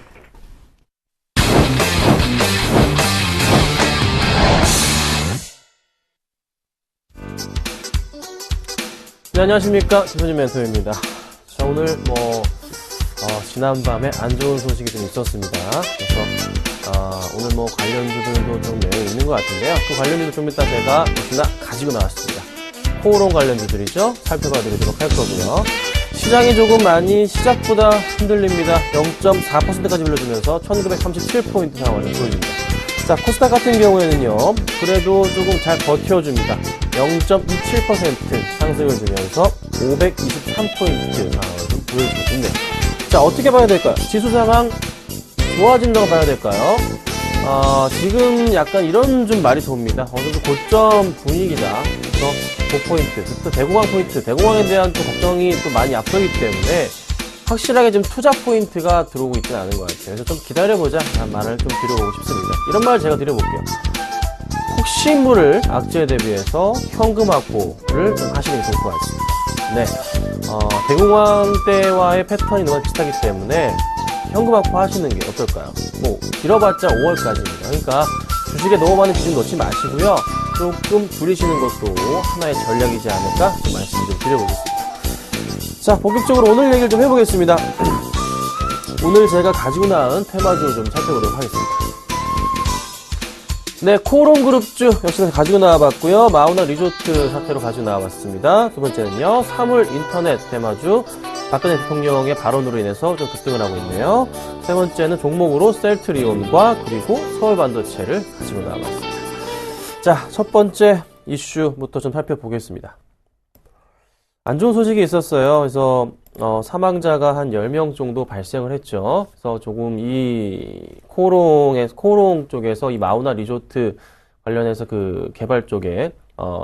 네, 안녕하십니까. 김선진 멘토입니다. 자, 오늘 지난밤에 안 좋은 소식이 좀 있었습니다. 그래서 오늘 관련주들도 좀 내용이 있는 것 같은데요. 그 관련주도 좀 이따 제가 역시나 가지고 나왔습니다. 코오롱 관련주들이죠. 살펴봐 드리도록 할 거고요. 시장이 조금 많이 시작보다 흔들립니다. 0.4%까지 올려주면서 1937포인트 상황을 보여줍니다. 자, 코스닥 같은 경우에는요, 그래도 조금 잘 버텨줍니다. 0.27% 상승을 주면서 523포인트 상황을 좀 보여주고 있네요. 자, 어떻게 봐야 될까요? 지수 상황 좋아진다고 봐야 될까요? 지금 약간 이런 좀 말이 돕니다. 어느 정도 고점 분위기다. 그래서 5포인트, 또 대공황 포인트, 대공황에 대한 또 걱정이 또 많이 앞서기 때문에 확실하게 지금 투자 포인트가 들어오고 있지는 않은 것 같아요. 그래서 좀 기다려보자 라는 말을 좀 드려보고 싶습니다. 이런 말을 제가 드려볼게요. 혹시 모를 악재에 대비해서 현금 확보를 좀 하시는 게 좋을 것 같습니다. 네, 대공황 때와의 패턴이 너무 비슷하기 때문에 현금 확보 하시는 게 어떨까요? 길어봤자 5월까지입니다. 그러니까 주식에 너무 많은 비중 넣지 마시고요. 조금 줄이시는 것도 하나의 전략이지 않을까 좀 말씀 좀 드려보겠습니다. 자, 본격적으로 오늘 얘기를 좀 해보겠습니다. 오늘 제가 가지고 나온 테마주 좀 살펴보도록 하겠습니다. 네, 코오롱 그룹주 역시나 가지고 나와봤고요. 마우나 리조트 사태로 가지고 나와봤습니다. 두 번째는요, 사물 인터넷 대마주 박근혜 대통령의 발언으로 인해서 좀 급등을 하고 있네요. 세 번째는 종목으로 셀트리온과 그리고 서울반도체를 가지고 나와봤습니다. 자, 첫 번째 이슈부터 좀 살펴보겠습니다. 안 좋은 소식이 있었어요. 그래서 사망자가 한 10명 정도 발생을 했죠. 그래서 조금 이 코오롱 쪽에서 이 마우나 리조트 관련해서 그 개발 쪽에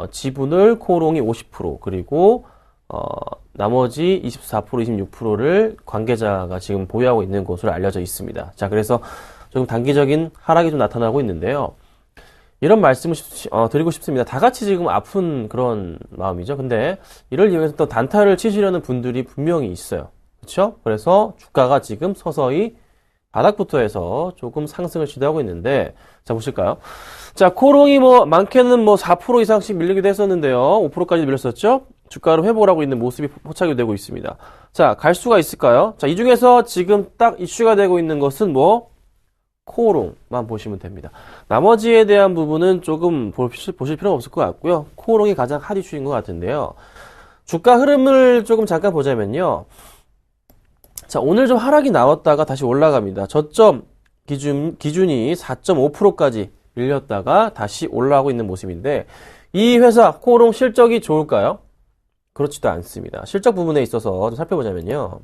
지분을 코오롱이 50% 그리고 나머지 24%, 26%를 관계자가 지금 보유하고 있는 것으로 알려져 있습니다. 자, 그래서 조금 단기적인 하락이 좀 나타나고 있는데요. 이런 말씀을 드리고 싶습니다. 다 같이 지금 아픈 그런 마음이죠. 근데 이를 이용해서 또 단타를 치시려는 분들이 분명히 있어요. 그렇죠? 그래서 주가가 지금 서서히 바닥부터 해서 조금 상승을 시도하고 있는데, 자, 보실까요? 자, 코오롱이 많게는 4% 이상씩 밀리기도 했었는데요. 5%까지 밀렸었죠? 주가를 회복을 하고 있는 모습이 포착이 되고 있습니다. 자, 갈 수가 있을까요? 자, 이 중에서 지금 딱 이슈가 되고 있는 것은 코오롱만 보시면 됩니다. 나머지에 대한 부분은 조금 보실 필요가 없을 것 같고요. 코오롱이 가장 핫 이슈인 것 같은데요. 주가 흐름을 조금 잠깐 보자면요. 자, 오늘 좀 하락이 나왔다가 다시 올라갑니다. 저점 기준이 4.5%까지 밀렸다가 다시 올라가고 있는 모습인데, 이 회사 코오롱 실적이 좋을까요? 그렇지도 않습니다. 실적 부분에 있어서 좀 살펴보자면요.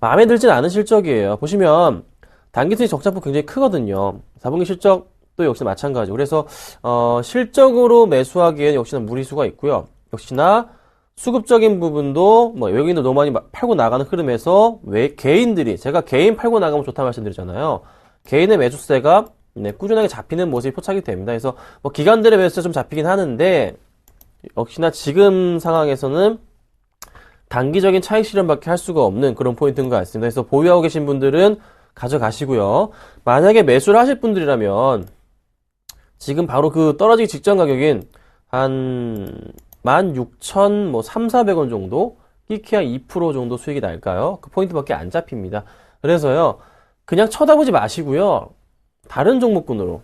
마음에 들진 않은 실적이에요. 보시면 단기순이 적자폭 굉장히 크거든요. 4분기 실적도 역시 마찬가지고. 그래서 실적으로 매수하기에는 역시나 무리수가 있고요. 역시나 수급적인 부분도 외국인들 너무 많이 팔고 나가는 흐름에서 개인들이, 제가 개인 팔고 나가면 좋다 말씀드리잖아요. 개인의 매수세가 꾸준하게 잡히는 모습이 포착이 됩니다. 그래서 기관들의 매수세 좀 잡히긴 하는데, 역시나 지금 상황에서는 단기적인 차익 실현밖에 할 수가 없는 그런 포인트인 것 같습니다. 그래서 보유하고 계신 분들은 가져가시고요. 만약에 매수를 하실 분들이라면 지금 바로 그 떨어지기 직전 가격인 한 16,300원 정도, 끼키야 2% 정도 수익이 날까요? 그 포인트밖에 안 잡힙니다. 그래서요, 그냥 쳐다보지 마시고요. 다른 종목군으로,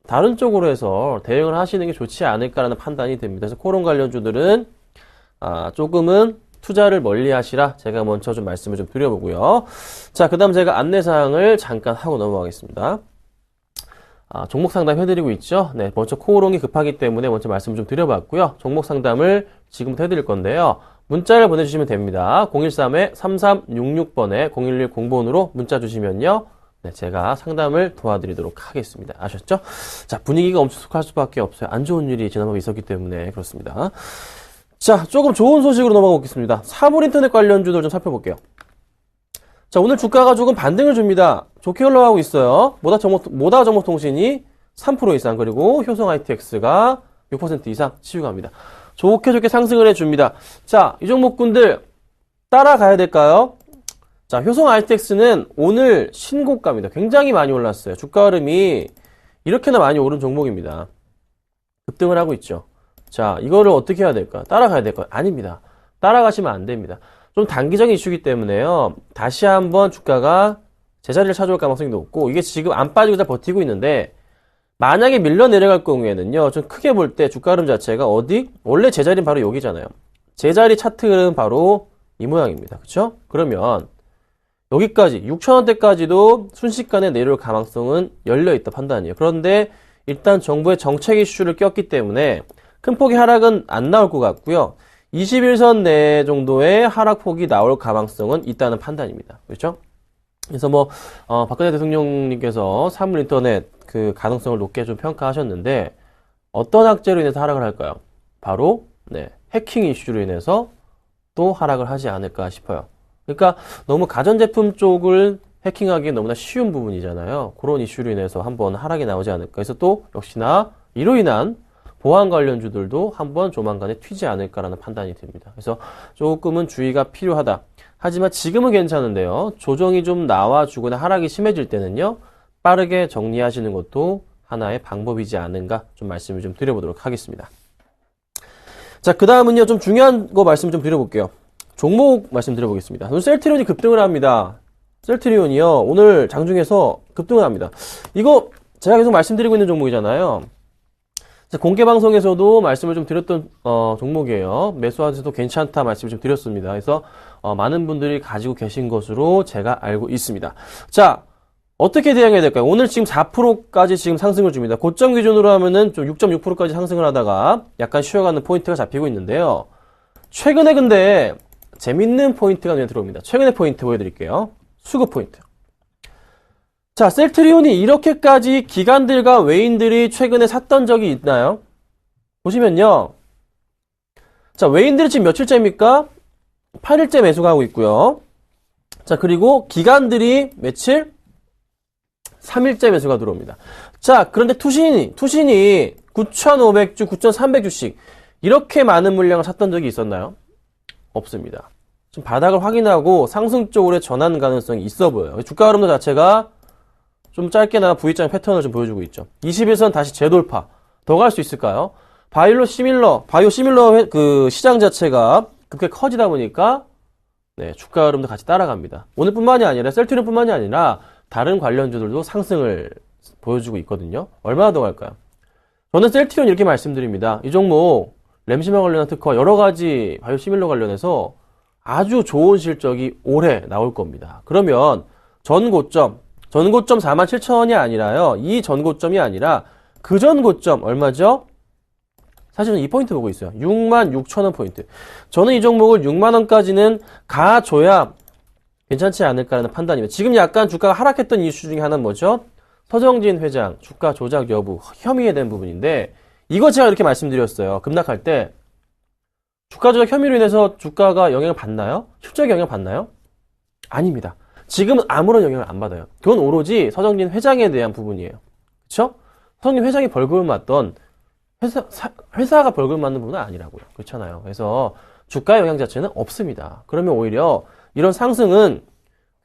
다른 쪽으로 해서 대응을 하시는 게 좋지 않을까라는 판단이 됩니다. 그래서 코오롱 관련주들은 조금은 투자를 멀리 하시라 제가 먼저 좀 말씀을 좀 드려보고요. 자, 그 다음 제가 안내사항을 잠깐 하고 넘어가겠습니다. 종목 상담 해드리고 있죠. 네, 먼저 코오롱이 급하기 때문에 먼저 말씀을 좀 드려봤고요. 종목 상담을 지금부터 해드릴 건데요. 문자를 보내주시면 됩니다. 013-3366번에 0110번으로 문자 주시면요. 네, 제가 상담을 도와드리도록 하겠습니다. 아셨죠? 자, 분위기가 엄청 속할 수밖에 없어요. 안 좋은 일이 지난번에 있었기 때문에 그렇습니다. 자, 조금 좋은 소식으로 넘어가 보겠습니다. 사물인터넷 관련주들 좀 살펴볼게요. 자, 오늘 주가가 조금 반등을 줍니다. 좋게 흘러가고 있어요. 모다 정보통신이 3% 이상, 그리고 효성 ITX가 6% 이상 치유갑니다. 좋게 상승을 해줍니다. 자, 이 종목군들 따라가야 될까요? 자, 효성 ITX는 오늘 신고가입니다. 굉장히 많이 올랐어요. 주가 흐름이 이렇게나 많이 오른 종목입니다. 급등을 하고 있죠. 자, 이거를 어떻게 해야 될까? 따라가야 될까요? 아닙니다. 따라가시면 안 됩니다. 좀 단기적인 이슈이기 때문에요. 다시 한번 주가가 제자리를 찾아올 가능성이 높고, 이게 지금 안 빠지고 잘 버티고 있는데, 만약에 밀려 내려갈 경우에는요, 좀 크게 볼 때 주가 흐름 자체가 원래 제자리는 바로 여기잖아요. 제자리 차트는 바로 이 모양입니다. 그쵸? 그러면 여기까지 6,000원대까지도 순식간에 내려올 가능성은 열려있다 판단이에요. 그런데 일단 정부의 정책 이슈를 꼈기 때문에 큰 폭의 하락은 안 나올 것 같고요. 21선 내 정도의 하락폭이 나올 가능성은 있다는 판단입니다. 그렇죠? 그래서 박근혜 대통령님께서 사물인터넷 그 가능성을 높게 좀 평가하셨는데, 어떤 악재로 인해서 하락을 할까요? 바로 해킹 이슈로 인해서 또 하락을 하지 않을까 싶어요. 그러니까 너무 가전제품 쪽을 해킹하기 너무나 쉬운 부분이잖아요. 그런 이슈로 인해서 한번 하락이 나오지 않을까. 그래서 또 역시나 이로 인한 보안 관련주들도 한번 조만간에 튀지 않을까라는 판단이 듭니다. 그래서 조금은 주의가 필요하다. 하지만 지금은 괜찮은데요. 조정이 좀 나와주거나 하락이 심해질 때는요, 빠르게 정리하시는 것도 하나의 방법이지 않은가 좀 말씀을 좀 드려보도록 하겠습니다. 자, 그 다음은요, 좀 중요한 거 말씀 좀 드려볼게요. 종목 말씀드려보겠습니다. 오늘 셀트리온이 급등을 합니다. 셀트리온이요, 오늘 장중에서 급등을 합니다. 이거 제가 계속 말씀드리고 있는 종목이잖아요. 공개 방송에서도 말씀을 좀 드렸던 종목이에요. 매수하셔도 괜찮다 말씀을 좀 드렸습니다. 그래서 많은 분들이 가지고 계신 것으로 제가 알고 있습니다. 자, 어떻게 대응해야 될까요? 오늘 지금 4%까지 지금 상승을 줍니다. 고점 기준으로 하면은 좀 6.6%까지 상승을 하다가 약간 쉬어가는 포인트가 잡히고 있는데요. 최근에 근데 재밌는 포인트가 눈에 들어옵니다. 최근의 포인트 보여드릴게요. 수급 포인트. 자, 셀트리온이 이렇게까지 기관들과 외인들이 최근에 샀던 적이 있나요? 보시면요. 자, 외인들이 지금 며칠째입니까? 8일째 매수가 하고 있고요. 자, 그리고 기관들이 며칠? 3일째 매수가 들어옵니다. 자, 그런데 투신이 9,500주, 9,300주씩 이렇게 많은 물량을 샀던 적이 있었나요? 없습니다. 지금 바닥을 확인하고 상승 쪽으로 전환 가능성이 있어 보여요. 주가 흐름도 자체가 좀 짧게나마 V자 패턴을 좀 보여주고 있죠. 21선 다시 재돌파. 더 갈 수 있을까요? 바이오 시밀러 그 시장 자체가 그렇게 커지다 보니까 네, 주가 흐름도 같이 따라갑니다. 오늘뿐만이 아니라 셀트리온뿐만이 아니라 다른 관련주들도 상승을 보여주고 있거든요. 얼마나 더 갈까요? 저는 셀트리온 이렇게 말씀드립니다. 이 종목 램시마 관련한 특허 여러 가지 바이오 시밀러 관련해서 아주 좋은 실적이 올해 나올 겁니다. 그러면 전고점 47,000원이 아니라요. 이 전고점이 아니라 그 전고점 얼마죠? 사실은 이 포인트 보고 있어요. 66,000원 포인트. 저는 이 종목을 6만원까지는 가줘야 괜찮지 않을까라는 판단입니다. 지금 약간 주가가 하락했던 이슈 중에 하나는 뭐죠? 서정진 회장 주가 조작 여부 혐의에 대한 부분인데 이거 제가 이렇게 말씀드렸어요. 급락할 때 주가 조작 혐의로 인해서 주가가 영향을 받나요? 실적에 영향을 받나요? 아닙니다. 지금은 아무런 영향을 안 받아요. 그건 오로지 서정진 회장에 대한 부분이에요. 그렇죠? 서정진 회장이 벌금을 맞던 회사가 벌금을 맞는 부분은 아니라고요. 그렇잖아요. 그래서 주가 영향 자체는 없습니다. 그러면 오히려 이런 상승은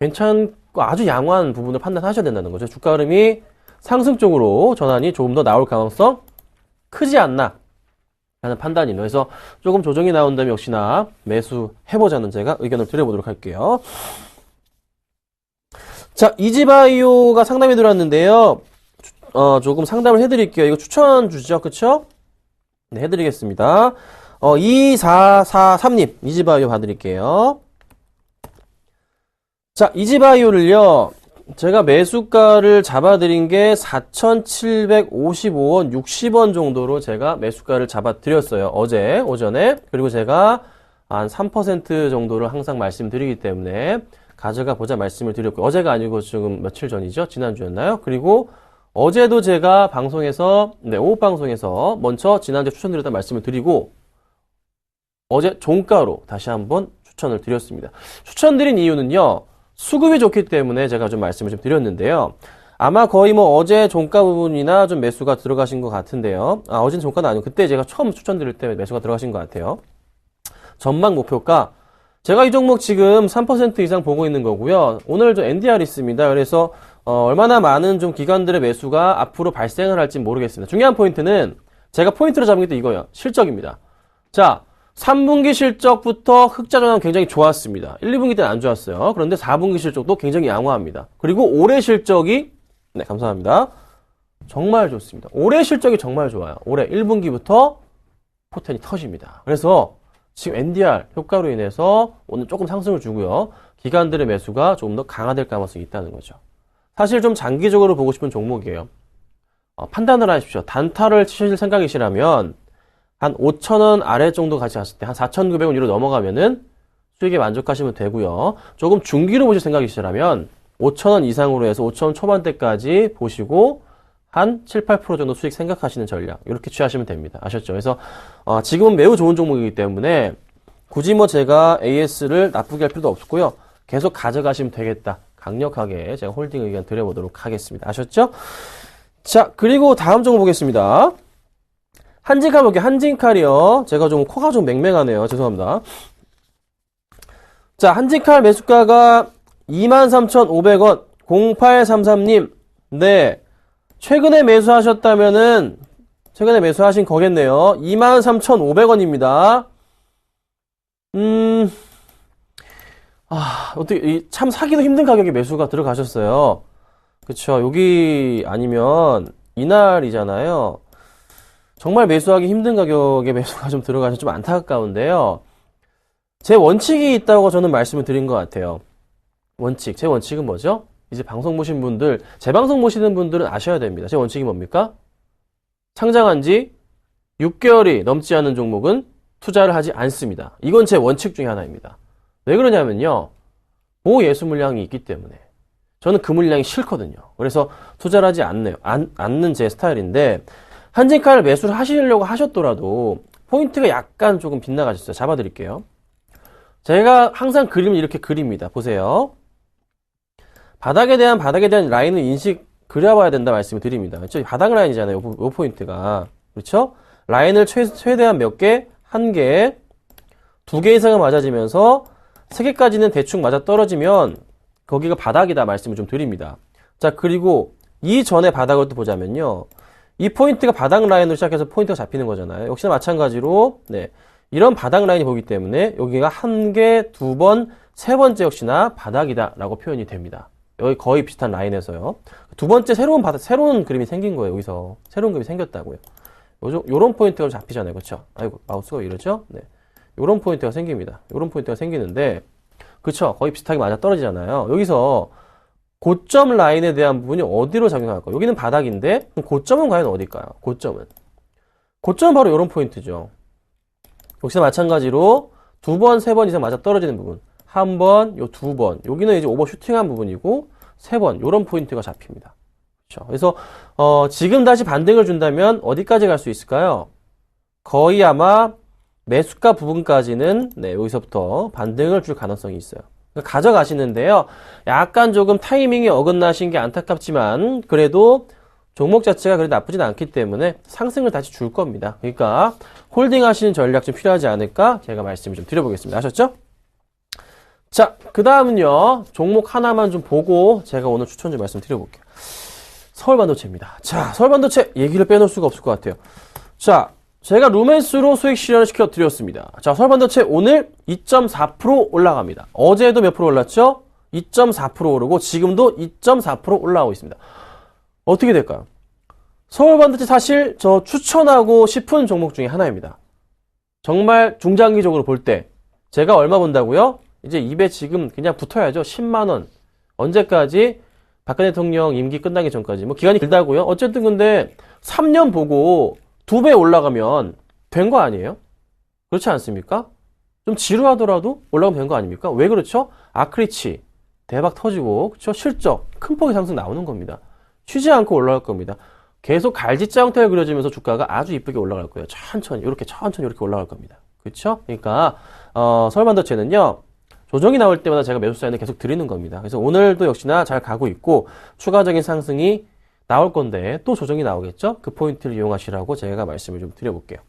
괜찮고 아주 양호한 부분을 판단하셔야 된다는 거죠. 주가 흐름이 상승 쪽으로 전환이 조금 더 나올 가능성 크지 않나 라는 판단이에요. 그래서 조금 조정이 나온다면 역시나 매수해보자는 제가 의견을 드려보도록 할게요. 자, 이지바이오가 상담이 들어왔는데요. 조금 상담을 해드릴게요. 이거 추천 주죠, 그쵸? 네, 해드리겠습니다. 2443님, 이지바이오 봐드릴게요. 자, 이지바이오를요, 제가 매수가를 잡아드린 게 4,755원, 60원 정도로 제가 매수가를 잡아드렸어요. 어제, 오전에. 그리고 제가 한 3% 정도를 항상 말씀드리기 때문에 가져가 보자 말씀을 드렸고, 어제가 아니고 지금 며칠 전이죠? 지난주였나요? 그리고 어제도 제가 방송에서, 오후 방송에서 먼저 지난주에 추천드렸다는 말씀을 드리고, 어제 종가로 다시 한번 추천을 드렸습니다. 추천드린 이유는요, 수급이 좋기 때문에 제가 좀 말씀을 좀 드렸는데요. 아마 거의 어제 종가 부분이나 좀 매수가 들어가신 것 같은데요. 어제는 종가는 아니고, 그때 제가 처음 추천드릴 때 매수가 들어가신 것 같아요. 전망 목표가, 제가 이 종목 지금 3% 이상 보고 있는 거고요. 오늘 좀 NDR 있습니다. 그래서 얼마나 많은 좀 기관들의 매수가 앞으로 발생을 할지 모르겠습니다. 중요한 포인트는 제가 포인트로 잡은 게 이거예요. 실적입니다. 자, 3분기 실적부터 흑자 전환 굉장히 좋았습니다. 1, 2분기 때는 안 좋았어요. 그런데 4분기 실적도 굉장히 양호합니다. 그리고 올해 실적이 네, 감사합니다. 정말 좋습니다. 올해 실적이 정말 좋아요. 올해 1분기부터 포텐이 터집니다. 그래서 지금 NDR 효과로 인해서 오늘 조금 상승을 주고요. 기관들의 매수가 조금 더 강화될 가능성이 있다는 거죠. 사실 좀 장기적으로 보고 싶은 종목이에요. 판단을 하십시오. 단타를 치실 생각이시라면 한 5,000원 아래 정도 같이 갔을 때 한 4,900원 위로 넘어가면은 수익에 만족하시면 되고요. 조금 중기로 보실 생각이시라면 5,000원 이상으로 해서 5,000원 초반대까지 보시고 한 7, 8% 정도 수익 생각하시는 전략 이렇게 취하시면 됩니다. 아셨죠? 그래서 지금은 매우 좋은 종목이기 때문에 굳이 제가 AS를 나쁘게 할 필요도 없고요. 계속 가져가시면 되겠다. 강력하게 제가 홀딩 의견 드려보도록 하겠습니다. 아셨죠? 자, 그리고 다음 종목 보겠습니다. 한진칼 볼게요. 한진칼이요. 제가 좀 코가 좀 맹맹하네요. 죄송합니다. 자, 한진칼 매수가가 23,500원 0833님 네 최근에 매수하셨다면은 최근에 매수하신 거겠네요. 23,500원입니다. 어떻게 참 사기도 힘든 가격에 매수가 들어가셨어요. 그쵸. 여기 아니면 이날이잖아요. 정말 매수하기 힘든 가격에 매수가 좀 들어가서 좀 안타까운데요. 제 원칙이 있다고 저는 말씀을 드린 것 같아요. 제 원칙은 뭐죠? 이제 방송 보신 분들, 제 방송 보시는 분들은 아셔야 됩니다. 제 원칙이 뭡니까? 상장한 지 6개월이 넘지 않은 종목은 투자를 하지 않습니다. 이건 제 원칙 중에 하나입니다. 왜 그러냐면요. 예수 물량이 있기 때문에. 저는 그 물량이 싫거든요. 그래서 투자를 하지 않는 제 스타일인데, 한진칼 매수를 하시려고 하셨더라도 포인트가 약간 조금 빗나가셨어요. 잡아드릴게요. 제가 항상 그림을 이렇게 그립니다. 보세요. 바닥에 대한 라인을 그려봐야 된다 말씀을 드립니다. 그렇죠? 바닥 라인이잖아요. 요 포인트가. 그렇죠? 라인을 최대한 몇 개? 1개, 2개 이상은 맞아지면서 3개까지는 대충 맞아 떨어지면 거기가 바닥이다 말씀을 좀 드립니다. 자, 그리고 이전에 바닥을 또 보자면요. 이 포인트가 바닥 라인으로 시작해서 포인트가 잡히는 거잖아요. 역시나 마찬가지로, 네. 이런 바닥 라인이 보기 때문에 여기가 1개, 2번, 3번째 역시나 바닥이다 라고 표현이 됩니다. 여기 거의 비슷한 라인에서요. 두 번째 새로운 그림이 생긴 거예요. 여기서. 새로운 그림이 생겼다고요. 요런 포인트가 잡히잖아요. 그쵸? 아이고, 마우스가 왜 이러죠? 네. 요런 포인트가 생깁니다. 요런 포인트가 생기는데, 그쵸? 거의 비슷하게 맞아 떨어지잖아요. 여기서 고점 라인에 대한 부분이 어디로 작용할까요? 여기는 바닥인데, 그럼 고점은 과연 어딜까요? 고점은 바로 요런 포인트죠. 역시나 마찬가지로 2번, 3번 이상 맞아 떨어지는 부분. 1번, 요 2번. 여기는 이제 오버슈팅한 부분이고, 3번, 요런 포인트가 잡힙니다. 그렇죠. 그래서, 지금 다시 반등을 준다면 어디까지 갈 수 있을까요? 거의 아마 매수가 부분까지는, 네, 여기서부터 반등을 줄 가능성이 있어요. 그러니까 가져가시는데요. 약간 조금 타이밍이 어긋나신 게 안타깝지만, 그래도 종목 자체가 그래도 나쁘진 않기 때문에 상승을 다시 줄 겁니다. 그러니까, 홀딩 하시는 전략 좀 필요하지 않을까? 제가 말씀을 좀 드려보겠습니다. 아셨죠? 자, 그 다음은요, 종목 하나만 좀 보고 제가 오늘 추천 좀 말씀드려볼게요. 서울반도체입니다. 자, 서울반도체 얘기를 빼놓을 수가 없을 것 같아요. 자, 제가 루멘스로 수익 실현을 시켜드렸습니다. 자, 서울반도체 오늘 2.4% 올라갑니다. 어제도 몇 프로 올랐죠? 2.4% 오르고 지금도 2.4% 올라가고 있습니다. 어떻게 될까요? 서울반도체 사실 저 추천하고 싶은 종목 중에 하나입니다. 정말 중장기적으로 볼 때 제가 얼마 본다고요? 이제 입에 지금 그냥 붙어야죠. 10만원. 언제까지? 박근혜 대통령 임기 끝나기 전까지. 뭐 기간이 길다고요? 어쨌든 근데 3년 보고 2배 올라가면 된 거 아니에요? 그렇지 않습니까? 좀 지루하더라도 올라가면 된 거 아닙니까? 왜 그렇죠? 아크리치 대박 터지고, 그렇죠? 실적 큰 폭의 상승 나오는 겁니다. 쉬지 않고 올라갈 겁니다. 계속 갈지자 형태를 그려지면서 주가가 아주 이쁘게 올라갈 거예요. 천천히 이렇게 올라갈 겁니다. 그렇죠? 그러니까 서울반도체는요. 조정이 나올 때마다 제가 매수 사인을 계속 드리는 겁니다. 그래서 오늘도 역시나 잘 가고 있고 추가적인 상승이 나올 건데 또 조정이 나오겠죠? 그 포인트를 이용하시라고 제가 말씀을 좀 드려볼게요.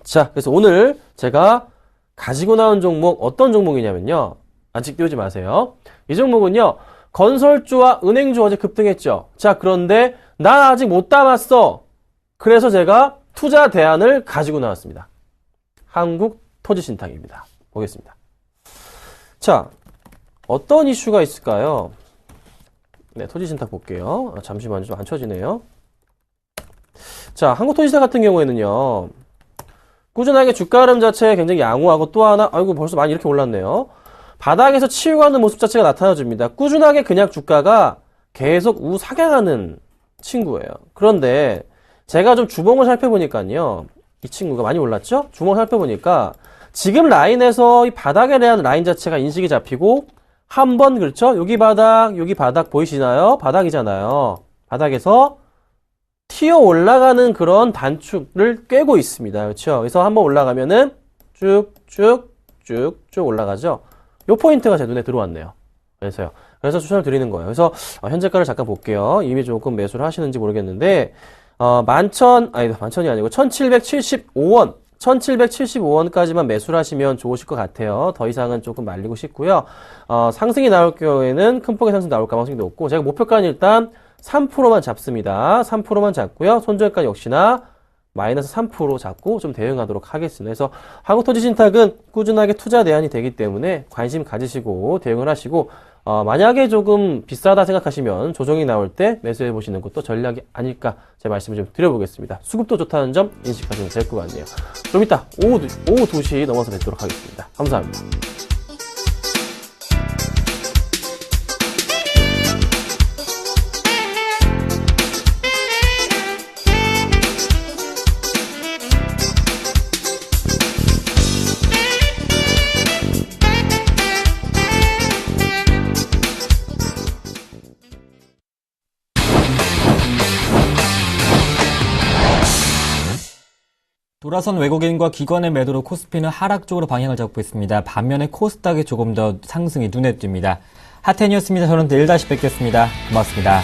자, 그래서 오늘 제가 가지고 나온 종목 어떤 종목이냐면요. 아직 띄우지 마세요. 이 종목은요. 건설주와 은행주 어제 급등했죠. 자, 그런데 나 아직 못 담았어. 그래서 제가 투자 대안을 가지고 나왔습니다. 한국토지신탁입니다. 보겠습니다. 자, 어떤 이슈가 있을까요? 네, 토지신탁 볼게요. 잠시만요. 좀 안 쳐지네요. 자, 한국토지신탁 같은 경우에는요. 꾸준하게 주가 흐름 자체 굉장히 양호하고 또 하나, 아이고 벌써 많이 이렇게 올랐네요. 바닥에서 치유하는 모습 자체가 나타나줍니다. 꾸준하게 그냥 주가가 계속 우상향하는 친구예요. 그런데 제가 좀 주봉을 살펴보니까요. 이 친구가 많이 올랐죠? 주봉을 살펴보니까 지금 라인에서 이 바닥에 대한 라인 자체가 인식이 잡히고 한번 그렇죠? 여기 바닥 보이시나요? 바닥이잖아요. 바닥에서 튀어 올라가는 그런 단축을 꿰고 있습니다. 그렇죠? 그래서 한번 올라가면은 쭉쭉 올라가죠. 요 포인트가 제 눈에 들어왔네요. 그래서 추천을 드리는 거예요. 그래서 현재가를 잠깐 볼게요. 이미 조금 매수를 하시는지 모르겠는데 11,000이 아니고 1,775원 1,775원까지만 매수를 하시면 좋으실 것 같아요. 더 이상은 조금 말리고 싶고요. 상승이 나올 경우에는 큰 폭의 상승 나올 가능성이 높고 제가 목표가는 일단 3%만 잡습니다. 3%만 잡고요. 손절가 역시나 마이너스 3% 잡고 좀 대응하도록 하겠습니다. 그래서 한국토지신탁은 꾸준하게 투자 대안이 되기 때문에 관심 가지시고 대응을 하시고 만약에 조금 비싸다 생각하시면 조정이 나올 때 매수해 보시는 것도 전략이 아닐까 제 말씀을 좀 드려보겠습니다. 수급도 좋다는 점 인식하시면 될 것 같네요. 좀 이따 오후 2시 넘어서 뵙도록 하겠습니다. 감사합니다. 돌아선 외국인과 기관의 매도로 코스피는 하락 쪽으로 방향을 잡고 있습니다. 반면에 코스닥이 조금 더 상승이 눈에 띕니다. 하텐이었습니다. 저는 내일 다시 뵙겠습니다. 고맙습니다.